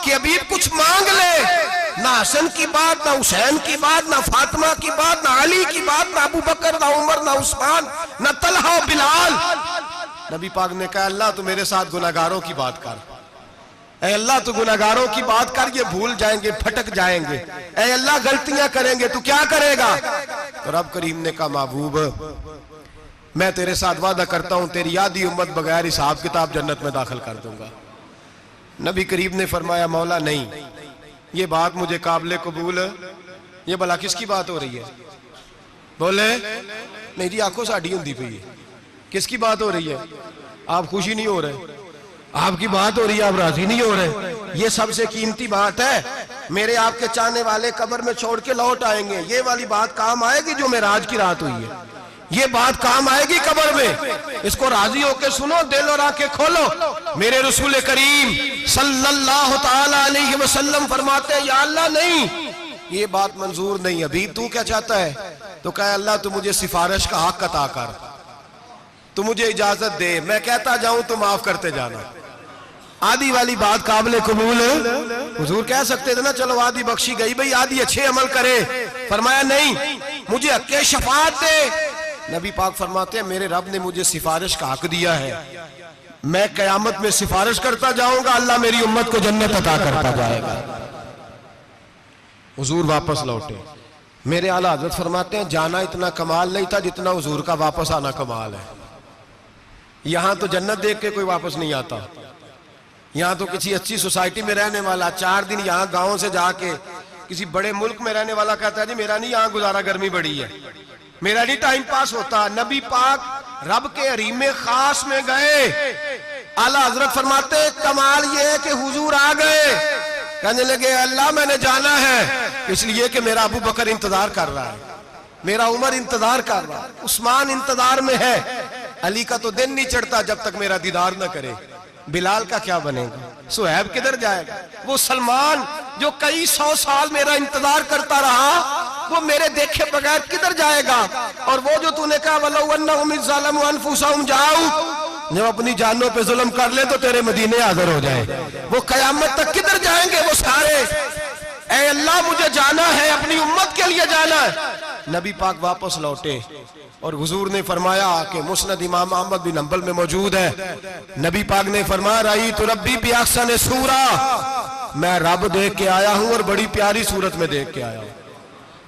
کہ حبیب کچھ مانگ لے، نہ حسن کی بات، نہ حسین کی بات، نہ فاطمہ کی بات، نہ علی کی بات، نہ ابو بکر، نہ عمر، نہ عثمان، نہ طلحہ و بلال. نبی پاک نے کہا اللہ تو میرے ساتھ گناہگاروں کی بات کر، اے اللہ تو گناہگاروں کی بات کر، یہ بھول جائیں گے، پھٹک جائیں گے، اے اللہ غلطیاں کریں گے تو کیا کرے گا. تو رب کریم نے کہا محبوب میں تیرے ساتھ وعدہ کرتا ہوں تیری آدھی امت بغیر حساب کتاب جنت میں داخل کر دوں گا. نبی کریم نے فرمایا مولا نہیں، یہ بات مجھے قابل قبول، یہ بھلا کس کی بات ہو رہی ہے؟ بولے نہیں جی آنکھوں ساڑھی ہوندی پئی ہے، کس کی بات ہو رہی ہے؟ آپ خوشی نہیں ہو رہے، آپ کی بات ہو رہی ہے، آپ راضی نہیں ہو رہے. یہ سب سے قیمتی بات ہے، میرے آپ کے چاہنے والے قبر میں چھوڑ کے لوٹ آئیں گے، یہ والی بات کام آئے گی جو معراج کی رات ہوئی ہے، یہ بات کام آئے گی قبر میں. اس کو راضی ہو کے سنو، دل اور آنکھیں کھولو. میرے رسول کریم صلی اللہ تعالی علیہ وسلم فرماتے ہیں یا اللہ نہیں، یہ بات منظور نہیں. ابھی تو کیا چاہتا ہے؟ تو کہا اللہ تو مجھے سفارش کا حق عطا کر، تو مجھے اجازت دے، میں کہتا جاؤں تو معاف کرتے جانا. آدھی والی بات قابل قبول حضور کہہ سکتے تھے نا چلو آدھی بخشی گئی بھئی آدھی اچھے عمل کرے. فرمایا نہیں، مجھے حق شفاعت دے، نبی پاک فرماتے ہیں میرے رب نے مجھے سفارش کا حق دیا ہے، میں قیامت میں سفارش کرتا جاؤں گا، اللہ میری امت کو جنت عطا کرتا جائے گا۔ حضور واپس لوٹے، میرے اعلیٰ حضرت فرماتے ہیں جانا اتنا کمال نہیں تھا جتنا حضور کا واپس آنا کمال ہے۔ یہاں تو جنت دیکھ کے کوئی واپس نہیں آتا، یہاں تو کسی اچھی سوسائٹی میں رہنے والا 4 دن یہاں گاؤں سے جا کے کسی بڑے ملک میں رہنے والا کہتا ہے جی میرا نہیں یہاں گزارا، گرمی بڑی ہے، میرا نہیں ٹائم پاس ہوتا۔ نبی پاک رب کے حریم خاص میں گئے، اعلیٰ حضرت فرماتے ہیں کمال یہ ہے کہ حضور آ گئے، کہنے لگے اللہ میں نے جانا ہے، اس لیے کہ میرا ابو بکر انتظار کر رہا ہے، میرا عمر انتظار کر رہا ہے، عثمان انتظار میں ہے، علی کا تو دن نہیں چڑھتا جب تک میرا دیدار نہ کرے، بلال کا کیا بنے گا، صہیب کدھر جائے گا، وہ سلمان جو کئی 100 سال میرا انتظار کرتا رہا وہ میرے دیکھے بغیر کدھر جائے گا، اور وہ جو تو نے کہا وَلَوْ أَنَّهُمْ إِذْ ظَلَمُوا أَنفُسَهُمْ جَاءُوا، جب اپنی جانوں پہ ظلم کر لے تو تیرے مدینے حاضر ہو جائیں، وہ قیامت تک کدھر جائیں گے وہ سارے، اے اللہ مجھے جانا ہے، اپنی امت کے لیے جانا ہے۔ نبی پاک واپس لوٹے اور حضور نے فرمایا کہ مسند امام احمد بن حنبل میں موجود ہے، نبی پاک نے فرمایا رأیت ربی بأحسن صورہ، میں رب دیکھ کے آیا ہوں اور بڑی پیاری صورت میں دیکھ کے آیا ہوں۔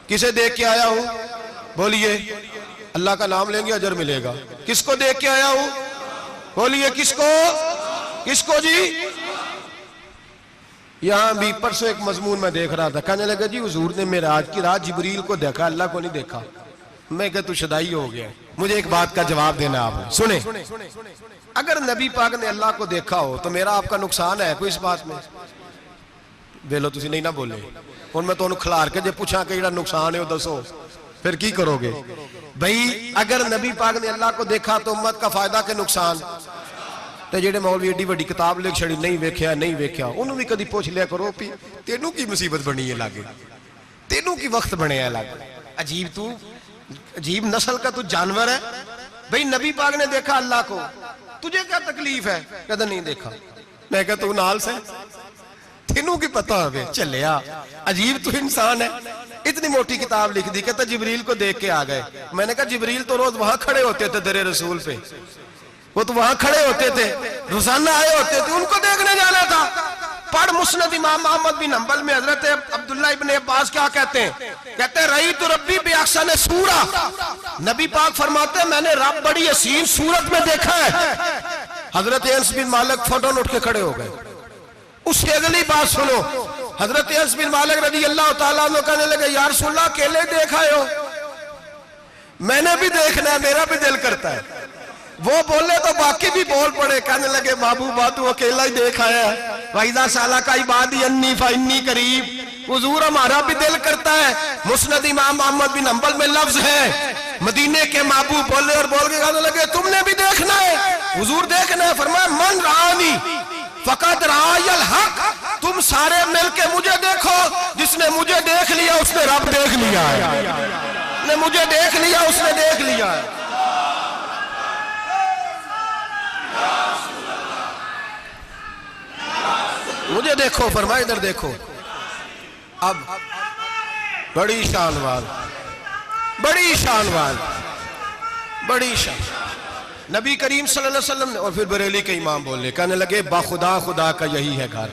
کسے دیکھ کے آیا ہوں؟ بولیے، اللہ کا نام لیں گے اجر ملے گا۔ کس کو دیکھ کے آیا ہوں؟ بولیے کس کو؟ کس کو جی؟ یہاں بھی پرسوں ایک مضمون میں دیکھ رہا تھا، کہنے لگا جی حضور نے معراج کی رات جبریل کو دیکھا، اللہ کو نہیں دیکھا۔ میں کہا تو شدائی ہو گیا، مجھے ایک بات کا جواب دینا آپ سنیں، اگر نبی پاک نے اللہ کو دیکھا ہو تو میرا آپ کا نقصان ہے کوئی اس بات میں؟ بیلو تسی نہیں نہ بولے، اور میں تو انہوں کھلار کے جے پوچھا کہ جڑا نقصان ہے وہ دسو، پھر کی کرو گے؟ بھئی اگر نبی پاک نے اللہ کو دیکھا تو امت کا فائدہ کے نقصان؟ تے جڑے مولوی ایڈی وڈی کتاب لکھ چھڑی نہیں ویکھیا نہیں ویکھیا، انہوں بھی کدی پوچھ لیا کرو پی تینوں کی مصیبت بنی ہے لاگے، تینوں کی وقت بنے ہے لاگے، عجیب تو عجیب نسل کا تو جانور ہے۔ بھئی نبی پاک نے دیکھا اللہ کو، تجھے کیا تکلیف ہے؟ کہتا نہیں دیکھا۔ میں کہتا تو نال سے تینوں کی پتہ ہوئے چلیا، عجیب تو انسان ہے، اتنی موٹی کتاب لکھ دی، کہتا جبریل کو دیکھ کے آ گئے۔ میں نے کہا جبریل تو روز وہاں کھڑے ہوتے تھے در رسول پہ، وہ تو وہاں کھڑے ہوتے تھے، روزانہ آئے ہوتے تھے، ان کو دیکھنے جانا تھا۔ پڑھ مسند امام احمد بن حنبل میں حضرت عبداللہ ابن عباس کیا کہتے ہیں؟ کہتے ہیں رأیت ربی بأحسن صورہ، نبی پاک فرماتے ہیں میں نے رب بڑی حسین صورت میں دیکھا ہے۔ حضرت انس بن مالک فوٹون اٹھ کے کھڑے ہو گئے۔ اس سے اگلی بات سنو، حضرت انس بن مالک رضی اللہ تعالیٰ عنہ کہنے لگے یا رسول اللہ اکیلے دیکھا ہو؟ میں نے بھی دیکھنا ہے، میرا بھی دل کرتا ہے۔ وہ بولے تو باقی بھی بول پڑے، کہنے لگے محبوبہ تو اکیلا ہی دیکھ آیا ہے، وَإِذَا سَأَلَكَ عِبَادِي عَنِّي فَإِنِّي قَرِيبٌ، حضور ہمارا بھی دل کرتا ہے۔ مسند امام احمد بن حنبل میں لفظ ہے، مدینے کے محبوب بولے اور بول کے کہنے لگے تم نے بھی دیکھنا ہے؟ حضور دیکھنا ہے؟ فرمایا من رآنی فقط رآی الحق، تم سارے مل کے مجھے دیکھو، جس نے مجھے دیکھ لیا اس نے رب دیکھ لیا ہے، جس نے مجھے دیکھ لیا اس نے دیکھ لیا ہے۔ مجھے دیکھو، فرمائے ادھر دیکھو۔ اب بڑی شان وال، بڑی شان وال، بڑی شان، نبی کریم صلی اللہ علیہ وسلم نے، اور پھر بریلی کے امام بولے، کہنے لگے با خدا خدا کا یہی ہے گھر،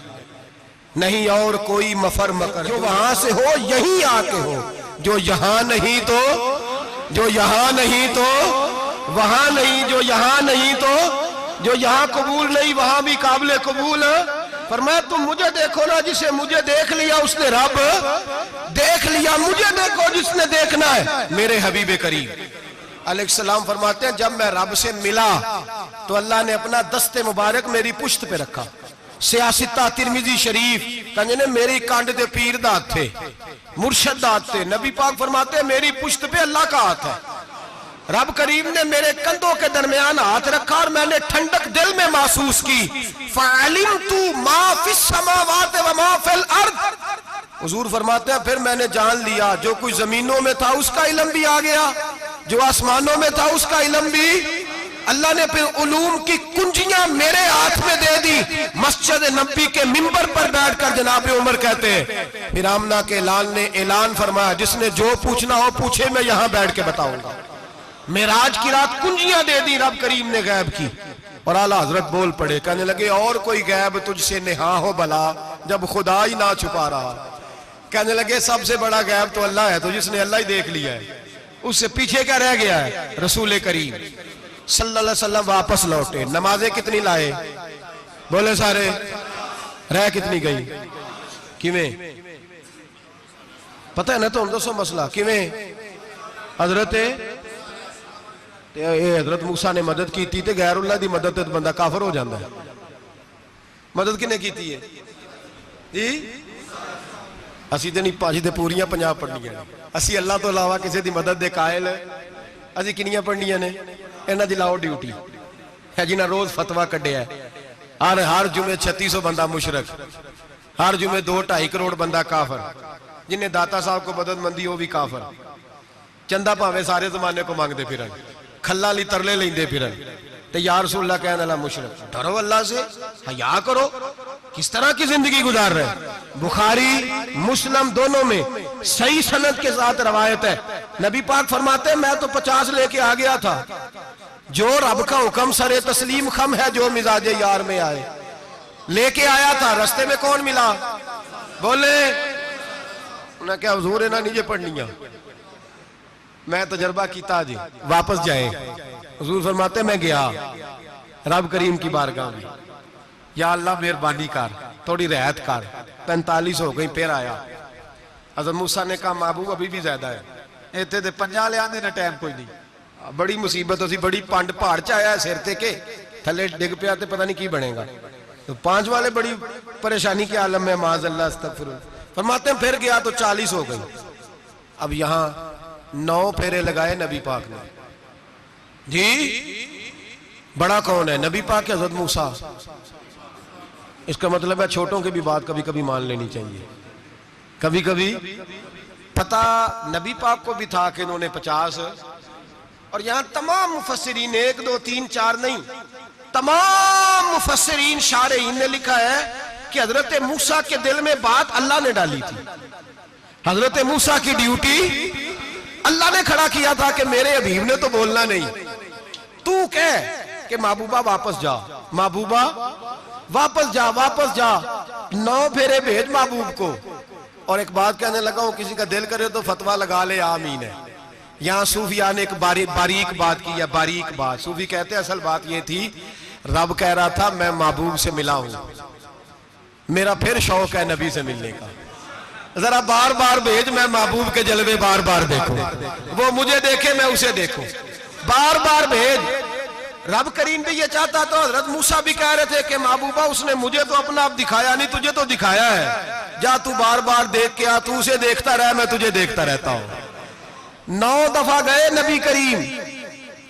نہیں اور کوئی مفر مکر، جو وہاں سے ہو یہیں آ کے ہو، جو یہاں نہیں تو، جو یہاں نہیں تو وہاں نہیں، جو یہاں نہیں تو، جو یہاں قبول نہیں وہاں بھی قابل قبول ہے۔ فرمایا تم مجھے دیکھو نا، جسے مجھے دیکھ لیا اس نے رب دیکھ لیا، مجھے دیکھو جس نے دیکھنا ہے میرے حبیب کریم علیہ السلام۔ فرماتے ہیں جب میں رب سے ملا تو اللہ نے اپنا دست مبارک میری پشت پہ رکھا، سیاستہ ترمذی شریف، کہنے نے میری کانڈ دے پیر دات تھے، مرشد دات تھے، نبی پاک فرماتے ہیں میری پشت پہ اللہ کا ہاتھ ہے، رب کریم نے میرے کندھوں کے درمیان ہاتھ رکھا اور میں نے ٹھنڈک دل میں محسوس کی، فَعَلِمْتُ مَا فِي السَّمَاوَاتِ وَمَا فِي الْأَرْضِ، حضور فرماتے ہیں پھر میں نے جان لیا جو کوئی زمینوں میں تھا اس کا علم بھی آ گیا، جو آسمانوں میں تھا اس کا علم بھی، اللہ نے پھر علوم کی کنجیاں میرے ہاتھ میں دے دی۔ مسجد نبی کے منبر پر بیٹھ کر جناب عمر کہتے ہیں پھر آمنہ کے لال نے اعلان فرمایا جس نے جو پوچھنا ہو پوچھے، میں یہاں بیٹھ کے بتاؤں گا، معراج کی رات کنجیاں دے دی رب کریم نے غیب کی، اور اعلیٰ حضرت بول پڑے، کہنے لگے اور کوئی غیب تجھ سے نہا ہو بھلا جب خدا ہی نہ چھپا رہا۔ کہنے لگے سب سے بڑا غیب تو اللہ ہے، تو جس نے اللہ ہی دیکھ لیا ہے، اس سے پیچھے کیا رہ گیا ہے؟ رسول کریم صلی اللہ علیہ وسلم واپس لوٹے، نمازیں کتنی لائے؟ بولے سارے، رہ کتنی گئی؟ کیویں؟ پتہ ہے نا تو ہم دسو مسئلہ کیویں؟ حضرت موسیٰ نے مدد کی تھی تے غیر اللہ دی مدد تے بندہ کافر ہو جاندہ ہے۔ مدد کنے کی تھی ہے جی؟ اسی تے نہیں پاجی تے پوریاں 50 پڑھنیاں نے، اسی اللہ تو علاوہ کسی دی مدد دے قائل ہے، اسی کنیاں پڑھنیاں نے؟ انہاں دی لاؤ ڈیوٹی ہے جنہاں روز فتویٰ کڈے ہے، ہر جمعے 3600 بندہ مشرک، ہر جمعے 2-2.5 کروڑ بندہ کافر، جنہیں داتا صاحب کو مدد مندی ہو بھی کافر، چندہ پاوے سارے زمانے کو مانگ دے پھرن، کھلا لی ترلے لیں دے پھرن، تے یا رسول اللہ کہنے اللہ مشرک۔ ڈرو اللہ سے، حیا کرو، کس طرح کی زندگی گزار رہے؟ بخاری مسلم دونوں میں صحیح سند کے ساتھ روایت ہے، نبی پاک فرماتے ہیں میں تو 50 لے کے آ گیا تھا، جو رب کا حکم سر تسلیم خم ہے جو مزاج یار میں آئے، لے کے آیا تھا، رستے میں کون ملا؟ بولے انہاں کیا حضور انہاں نیجے پڑھنیاں، میں تجربہ کیتا جی، واپس جائیں۔ حضور فرماتے میں گیا رب کریم کی بارگاہ میں، یا اللہ مہربانی کر، تھوڑی رعایت کر، 45 ہو گئی، پھر آیا۔ حضرت موسیٰ نے کہا محبوب ابھی بھی زیادہ ہے، ایتے دے 50 لے آنے نہ ٹائم کوئی نہیں، بڑی مصیبت ہوسی، بڑی پانڈ پہاڑ چاہیا ہے سیر تے کے تھلے ڈگ پیا تے پتہ نہیں کی بنے گا، تو 5 والے بڑی پریشانی کے عالم میں، معاذ اللہ استغفر اللہ۔ فرماتے ہیں پھر گیا تو 40 ہو گئی، اب یہاں 9 پھیرے لگائے نبی پاک نے جی۔ بڑا کون ہے؟ نبی پاک کے حضرت موسیٰ۔ اس کا مطلب ہے چھوٹوں کی بھی بات کبھی کبھی مان لینی چاہیے، کبھی کبھی پتہ نبی پاک کو بھی تھا کہ انہوں نے 50، اور یہاں تمام مفسرین 1 2 3 4 نہیں، تمام مفسرین شارحین نے لکھا ہے کہ حضرت موسیٰ کے دل میں بات اللہ نے ڈالی تھی، حضرت موسیٰ کی ڈیوٹی اللہ نے کھڑا کیا تھا کہ میرے حبیب نے تو بولنا نہیں، تو کہہ کہ محبوبہ واپس جا، محبوبہ واپس جا، واپس جا، 9 پھیرے بھیج محبوب کو۔ اور ایک بات کہنے لگا ہوں، کسی کا دل کرے تو فتویٰ لگا لے، آمین ہے۔ یہاں صوفیاء نے ایک باریک بات کی ہے، باریک بات۔ صوفی کہتے ہیں اصل بات یہ تھی، رب کہہ رہا تھا میں محبوب سے ملا ہوں، میرا پھر شوق ہے نبی سے ملنے کا، ذرا بار بار بھیج، میں محبوب کے جلوے بار بار دیکھوں، وہ مجھے دیکھے میں اسے دیکھوں، بار بار بھیج۔ رب کریم بھی یہ چاہتا تو حضرت موسیٰ بھی کہہ رہے تھے کہ محبوبہ اس نے مجھے تو اپنا اب دکھایا نہیں، تجھے تو دکھایا ہے، جا تو بار بار دیکھ کے آ، تو اسے دیکھتا رہ، میں تجھے دیکھتا رہتا ہوں۔ 9 دفعہ گئے نبی کریم،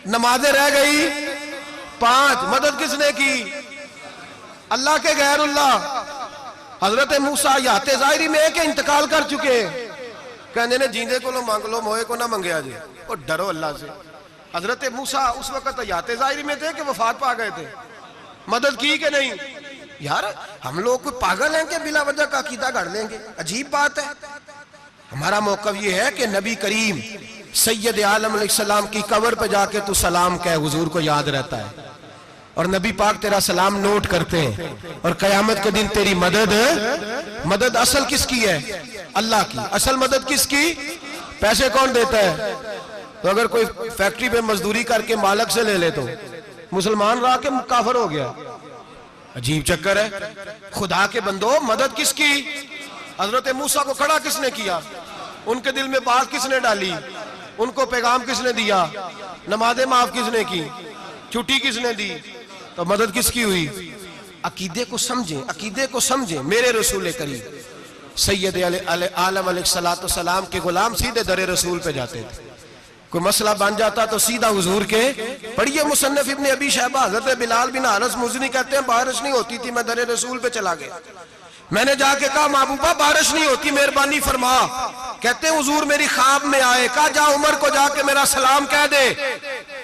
نمازیں رہ گئی 5، مدد کس نے کی؟ اللہ کے غیر اللہ۔ حضرت موسیٰ یات ظاہری میں کہ انتقال کر چکے، کہنے نے جیندے کو لو مانگ لو، موئے کو نہ منگیا جی، اور ڈرو اللہ سے۔ حضرت موسیٰ اس وقت یات ظاہری میں تھے کہ وفات پا گئے تھے، مدد کی کہ نہیں؟ یار ہم لوگ کوئی پاگل ہیں کہ بلا وجہ کا عقیدہ گھڑ لیں گے؟ عجیب بات ہے۔ ہمارا موقف یہ ہے کہ نبی کریم سید عالم علیہ السلام کی قبر پہ جا کے تو سلام کہے، حضور کو یاد رہتا ہے، اور نبی پاک تیرا سلام نوٹ کرتے ہیں، اور قیامت کے دن تیری مدد اصل کس کی ہے؟ اللہ کی۔ اصل مدد کس کی؟ پیسے کون دیتا ہے؟ تو اگر کوئی فیکٹری پہ مزدوری کر کے مالک سے لے لے تو مسلمان رہا کہ کافر ہو گیا؟ عجیب چکر ہے۔ خدا کے بندو، مدد کس کی؟ حضرت موسیٰ کو کھڑا کس نے کیا؟ ان کے دل میں بات کس نے ڈالی؟ ان کو پیغام کس نے دیا؟ نمازیں معاف کس نے کی؟ چھٹی کس نے دی؟ تو مدد کس کی ہوئی؟ عقیدے کو سمجھیں، عقیدے کو سمجھیں۔ میرے رسول کریم سید عالم علیہ السلام کے غلام سیدھے در رسول پہ جاتے تھے، کوئی مسئلہ بن جاتا تو سیدھا حضور کے۔ پڑھیے مصنف ابن ابی شیبہ، حضرت بلال بن حارث مزنی کہتے ہیں بارش نہیں ہوتی تھی، میں در رسول پہ چلا گیا، میں نے جا کے کہا محبوبہ بارش نہیں ہوتی، مہربانی فرما۔ کہتے ہیں حضور میری خواب میں آئے، کہا جا عمر کو جا کے میرا سلام کہہ دے،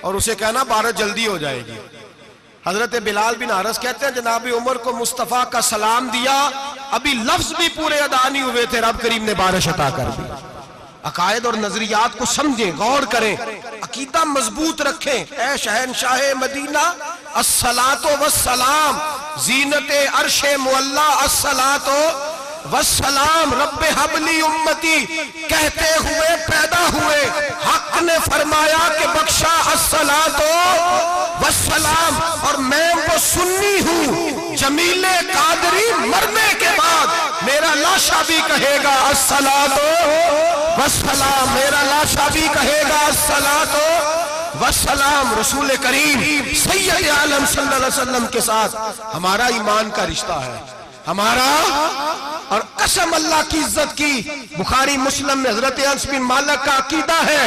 اور اسے کہنا بارش جلدی ہو جائے گی۔ حضرت بلال بن حارث کہتے ہیں جناب عمر کو مصطفیٰ کا سلام دیا، ابھی لفظ بھی پورے ادا نہیں ہوئے تھے، رب کریم نے بارش عطا کر دی۔ عقائد اور نظریات کو سمجھیں، غور کریں، عقیدہ مضبوط رکھیں. اے شہنشاہ مدینہ الصلاۃ والسلام، زینت عرش معلی الصلاۃ والسلام، رب حبلی امتی کہتے ہوئے پیدا ہوئے. حق نے فرمایا کہ بخشا الصلاۃ والسلام. اور میں وہ سنی ہوں، جمیل قادری مرنے کے بعد میرا لاشا بھی کہے گا الصلاۃ والسلام، میرا لاشا بھی کہے گا الصلاۃ والسلام. رسول کریم سید عالم صلی اللہ علیہ وسلم کے ساتھ ہمارا ایمان کا رشتہ ہے ہمارا. اور قسم اللہ کی عزت کی، بخاری مسلم میں حضرت انس بن مالک کا عقیدہ ہے.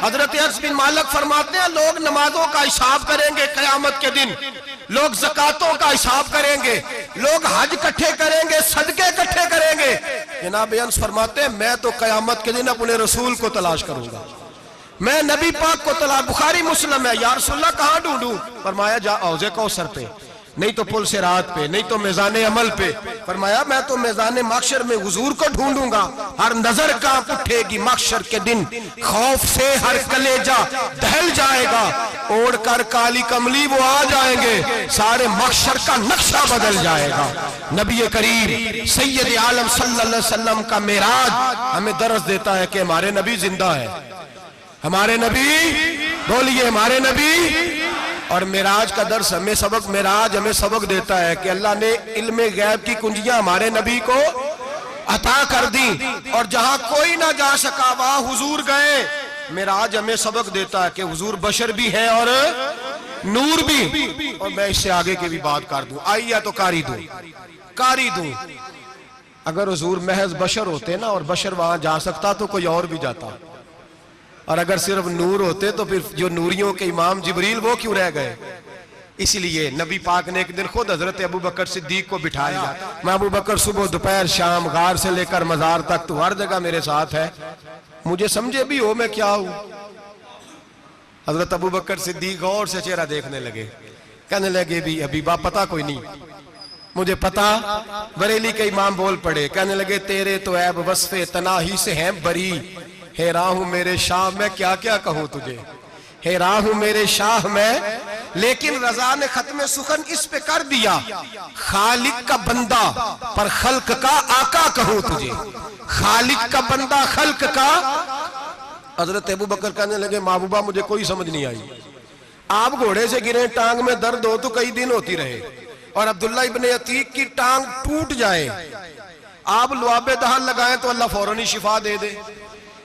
حضرت انس بن مالک فرماتے ہیں لوگ نمازوں کا حساب کریں گے قیامت کے دن، لوگ زکاتوں کا حساب کریں گے، لوگ حج اکٹھے کریں گے، صدقے اکٹھے کریں گے. جناب انس فرماتے ہیں میں تو قیامت کے دن اپنے رسول کو تلاش کروں گا، میں نبی پاک کو تلاش. بخاری مسلم ہے. یا رسول اللہ کہاں ڈھونڈوں؟ فرمایا جا حوض کوثر پہ، نہیں تو پل صراط پہ، نہیں تو میزان عمل پہ. فرمایا میں تو میزان محشر میں حضور کو ڈھونڈوں گا. ہر نظر کانپ اٹھے گی محشر کے دن، خوف سے ہر کلیجہ دہل جائے گا. اوڑھ کر کالی کملی وہ آ جائیں گے، سارے محشر کا نقشہ بدل جائے گا. نبی کریم سید عالم صلی اللہ علیہ وسلم کا معراج ہمیں درس دیتا ہے کہ ہمارے نبی زندہ ہے. ہمارے نبی بولیے ہمارے نبی. اور معراج کا درس ہمیں سبق، معراج ہمیں سبق دیتا ہے کہ اللہ نے علم غیب کی کنجیاں ہمارے نبی کو عطا کر دی، اور جہاں کوئی نہ جا سکا وہاں حضور گئے. معراج ہمیں سبق دیتا ہے کہ حضور بشر بھی ہے اور نور بھی. اور میں اس سے آگے کی بھی بات کر دوں، آئیے تو کاری دوں. اگر حضور محض بشر ہوتے نا اور بشر وہاں جا سکتا تو کوئی اور بھی جاتا، اور اگر صرف نور ہوتے تو پھر جو نوریوں کے امام جبریل وہ کیوں رہ گئے؟ اس لیے نبی پاک نے ایک دن خود حضرت ابو بکر صدیق کو بٹھایا. میں ابو بکر صبح دوپہر شام غار سے لے کر مزار تک تو ہر جگہ میرے ساتھ ہے، مجھے سمجھے بھی ہو میں کیا ہوں. حضرت ابو بکر صدیق غور سے چہرہ دیکھنے لگے، کہنے لگے بھی حبیبہ پتہ کوئی نہیں، مجھے پتہ. بریلی کے امام بول پڑے، کہنے لگے تیرے تو عیب وصف تناہی سے ہیں بری. حیران ہوں میرے شاہ میں کیا کیا کہوں تجھے، حیران ہوں میرے شاہ میں. لیکن رضا نے ختم سخن اس پہ کر دیا، خالق کا بندہ پر خلق کا آقا کہوں تجھے، خالق کا بندہ خلق کا. حضرت ابو بکر کہنے لگے محبوبہ مجھے کوئی سمجھ نہیں آئی. آپ گھوڑے سے گرے، ٹانگ میں درد ہو تو کئی دن ہوتی رہے، اور عبداللہ ابن عتیق کی ٹانگ ٹوٹ جائے، آپ لعاب دہن لگائیں تو اللہ فوراً ہی شفا دے دے.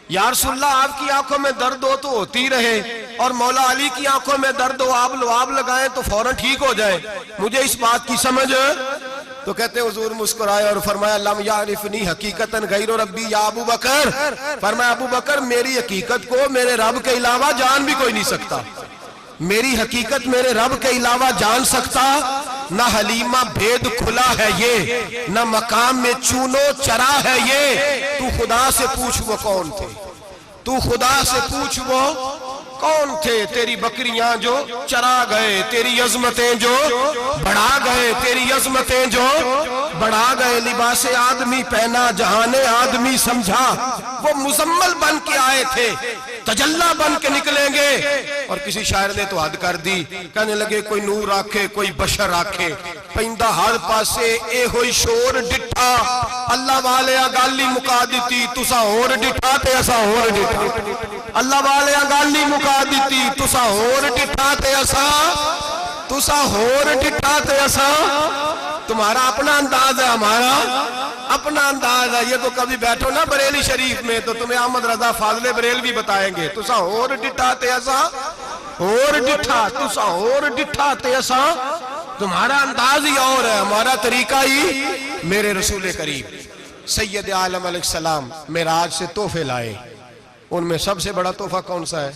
یا رسول اللہ آپ کی آنکھوں میں درد ہو تو ہوتی رہے، اور مولا علی کی آنکھوں میں درد ہو آپ لعاب لگائیں تو فوراً ٹھیک ہو جائے، مجھے اس بات کی سمجھ. تو کہتے حضور مسکرائے اور فرمایا لم یعرفنی حقیقتاً غیر ربی یا ابو بکر. فرمایا ابو بکر میری حقیقت کو میرے رب کے علاوہ جان بھی کوئی نہیں سکتا، میری حقیقت میرے رب کے علاوہ جان سکتا. نہ حلیمہ بھید کھلا ہے یہ، نہ مقام میں چونو چرا ہے یہ. تو خدا سے پوچھ وہ کون تھے، تو خدا سے پوچھ وہ کون تھے. تیری بکریاں جو چرا گئے، تیری عظمتیں جو بڑھا گئے، تیری عظمتیں جو بڑھا گئے. لباس آدمی پہنا جہان آدمی سمجھا، وہ مزمل بن کے آئے تھے تجلا بن کے نکلیں گے. اور کسی شاعر نے تو حد کر دی، کہنے لگے کوئی نور آکھے کوئی بشر آکھے، پیندہ ہر پاسے اے ہوئی شور ڈٹھا. اللہ والے گالی مکا دیتی تسا ہور ڈٹھا تے اسا ہور ڈٹھا. اللہ والے گالی مکا دیتی تسا ہور ڈٹھا تے اسا تسا ہور ڈٹھا تے اسا. تمہارا اپنا انداز ہے، ہمارا اپنا انداز ہے. یہ تو کبھی بیٹھو نا بریلی شریف میں تو تمہیں احمد رضا فاضل بریل بھی بتائیں گے تسا ہور ڈٹھا تے اسا ہور ڈٹھا، تسا ہور ڈٹھا تے اسا. تمہارا انداز ہی اور ہے، ہمارا طریقہ ہی. میرے رسول کریم سید عالم علیہ السلام معراج سے تحفے لائے. ان میں سب سے بڑا تحفہ کون سا ہے؟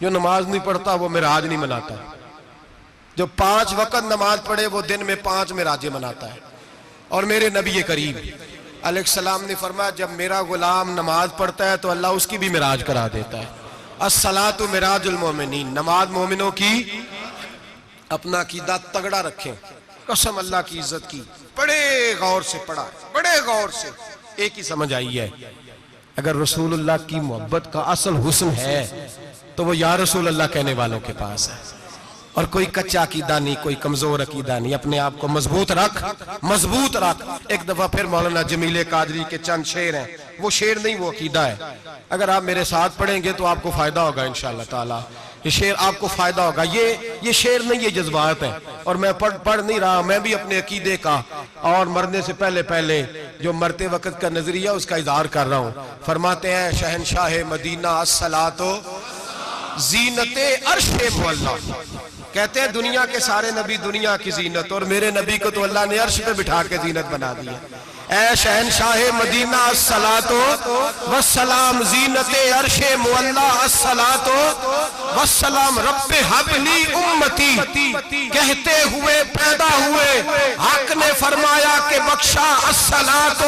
جو نماز نہیں پڑھتا وہ معراج نہیں مناتا، جو 5 وقت نماز پڑھے وہ دن میں 5 معراجیں مناتا ہے. اور میرے نبی کریم علیہ السلام نے فرمایا جب میرا غلام نماز پڑھتا ہے تو اللہ اس کی بھی معراج کرا دیتا ہے. الصلاۃ معراج المومنین، نماز مومنوں کی. اپنا عقیدہ تگڑا رکھیں، قسم اللہ کی عزت کی. بڑے غور سے پڑھا، بڑے غور سے. ایک ہی سمجھ آئی ہے اگر رسول اللہ کی محبت کا اصل حسن ہے تو وہ یا رسول اللہ کہنے والوں کے پاس ہے. اور کوئی کچا عقیدہ نہیں، کوئی کمزور عقیدہ نہیں، اپنے آپ کو مضبوط رکھ، مضبوط رکھ. ایک دفعہ پھر مولانا جمیل قادری کے چند شعر ہیں، وہ شعر نہیں وہ عقیدہ ہے. اگر آپ میرے ساتھ پڑھیں گے تو آپ کو فائدہ ہوگا انشاءاللہ تعالی. یہ شعر آپ کو فائدہ ہوگا. یہ شعر نہیں، یہ جذبات ہیں. اور میں پڑھ نہیں رہا، میں بھی اپنے عقیدے کا اور مرنے سے پہلے جو مرتے وقت کا نظریہ اس کا اظہار کر رہا ہوں. فرماتے ہیں شہنشاہ مدینہ الصلاۃ زینت عرش معلا. کہتے ہیں دنیا کے سارے نبی دنیا کی زینت، اور میرے نبی کو تو اللہ نے عرش پہ بٹھا کے زینت بنا دیا. اے شہنشاہ مدینہ الصلاۃ والسلام زینت عرش معلا الصلاۃ والسلام رب حب لی امتی. کہتے ہوئے پیدا ہوئے حق نے فرمایا کہ بخشا الصلاۃ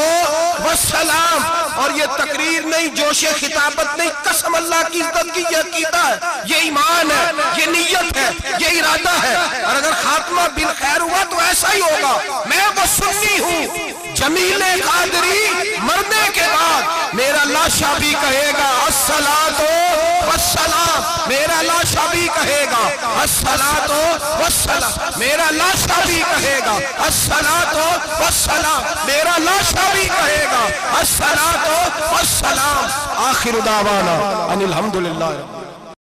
والسلام. اور یہ تقریر نہیں، جوش خطابت نہیں، قسم اللہ کی عزت کی یہ عقیدہ ہے، یہ ایمان ہے، یہ نیت ہے، یہ ارادہ ہے. اور اگر خاتمہ بالخیر ہوا تو ایسا ہی ہوگا. میں وہ سنی ہوں. جمیل قادری مرنے کے بعد میرا لاشا بھی کہے گا الصلاۃ والسلام. میرا لاشا بھی کہے گا الصلاۃ والسلام. میرا لاشا بھی کہے گا الصلاۃ والسلام. میرا لاشا بھی کہے گا الصلاۃ والسلام. آخر دعوانا ان الحمدللہ.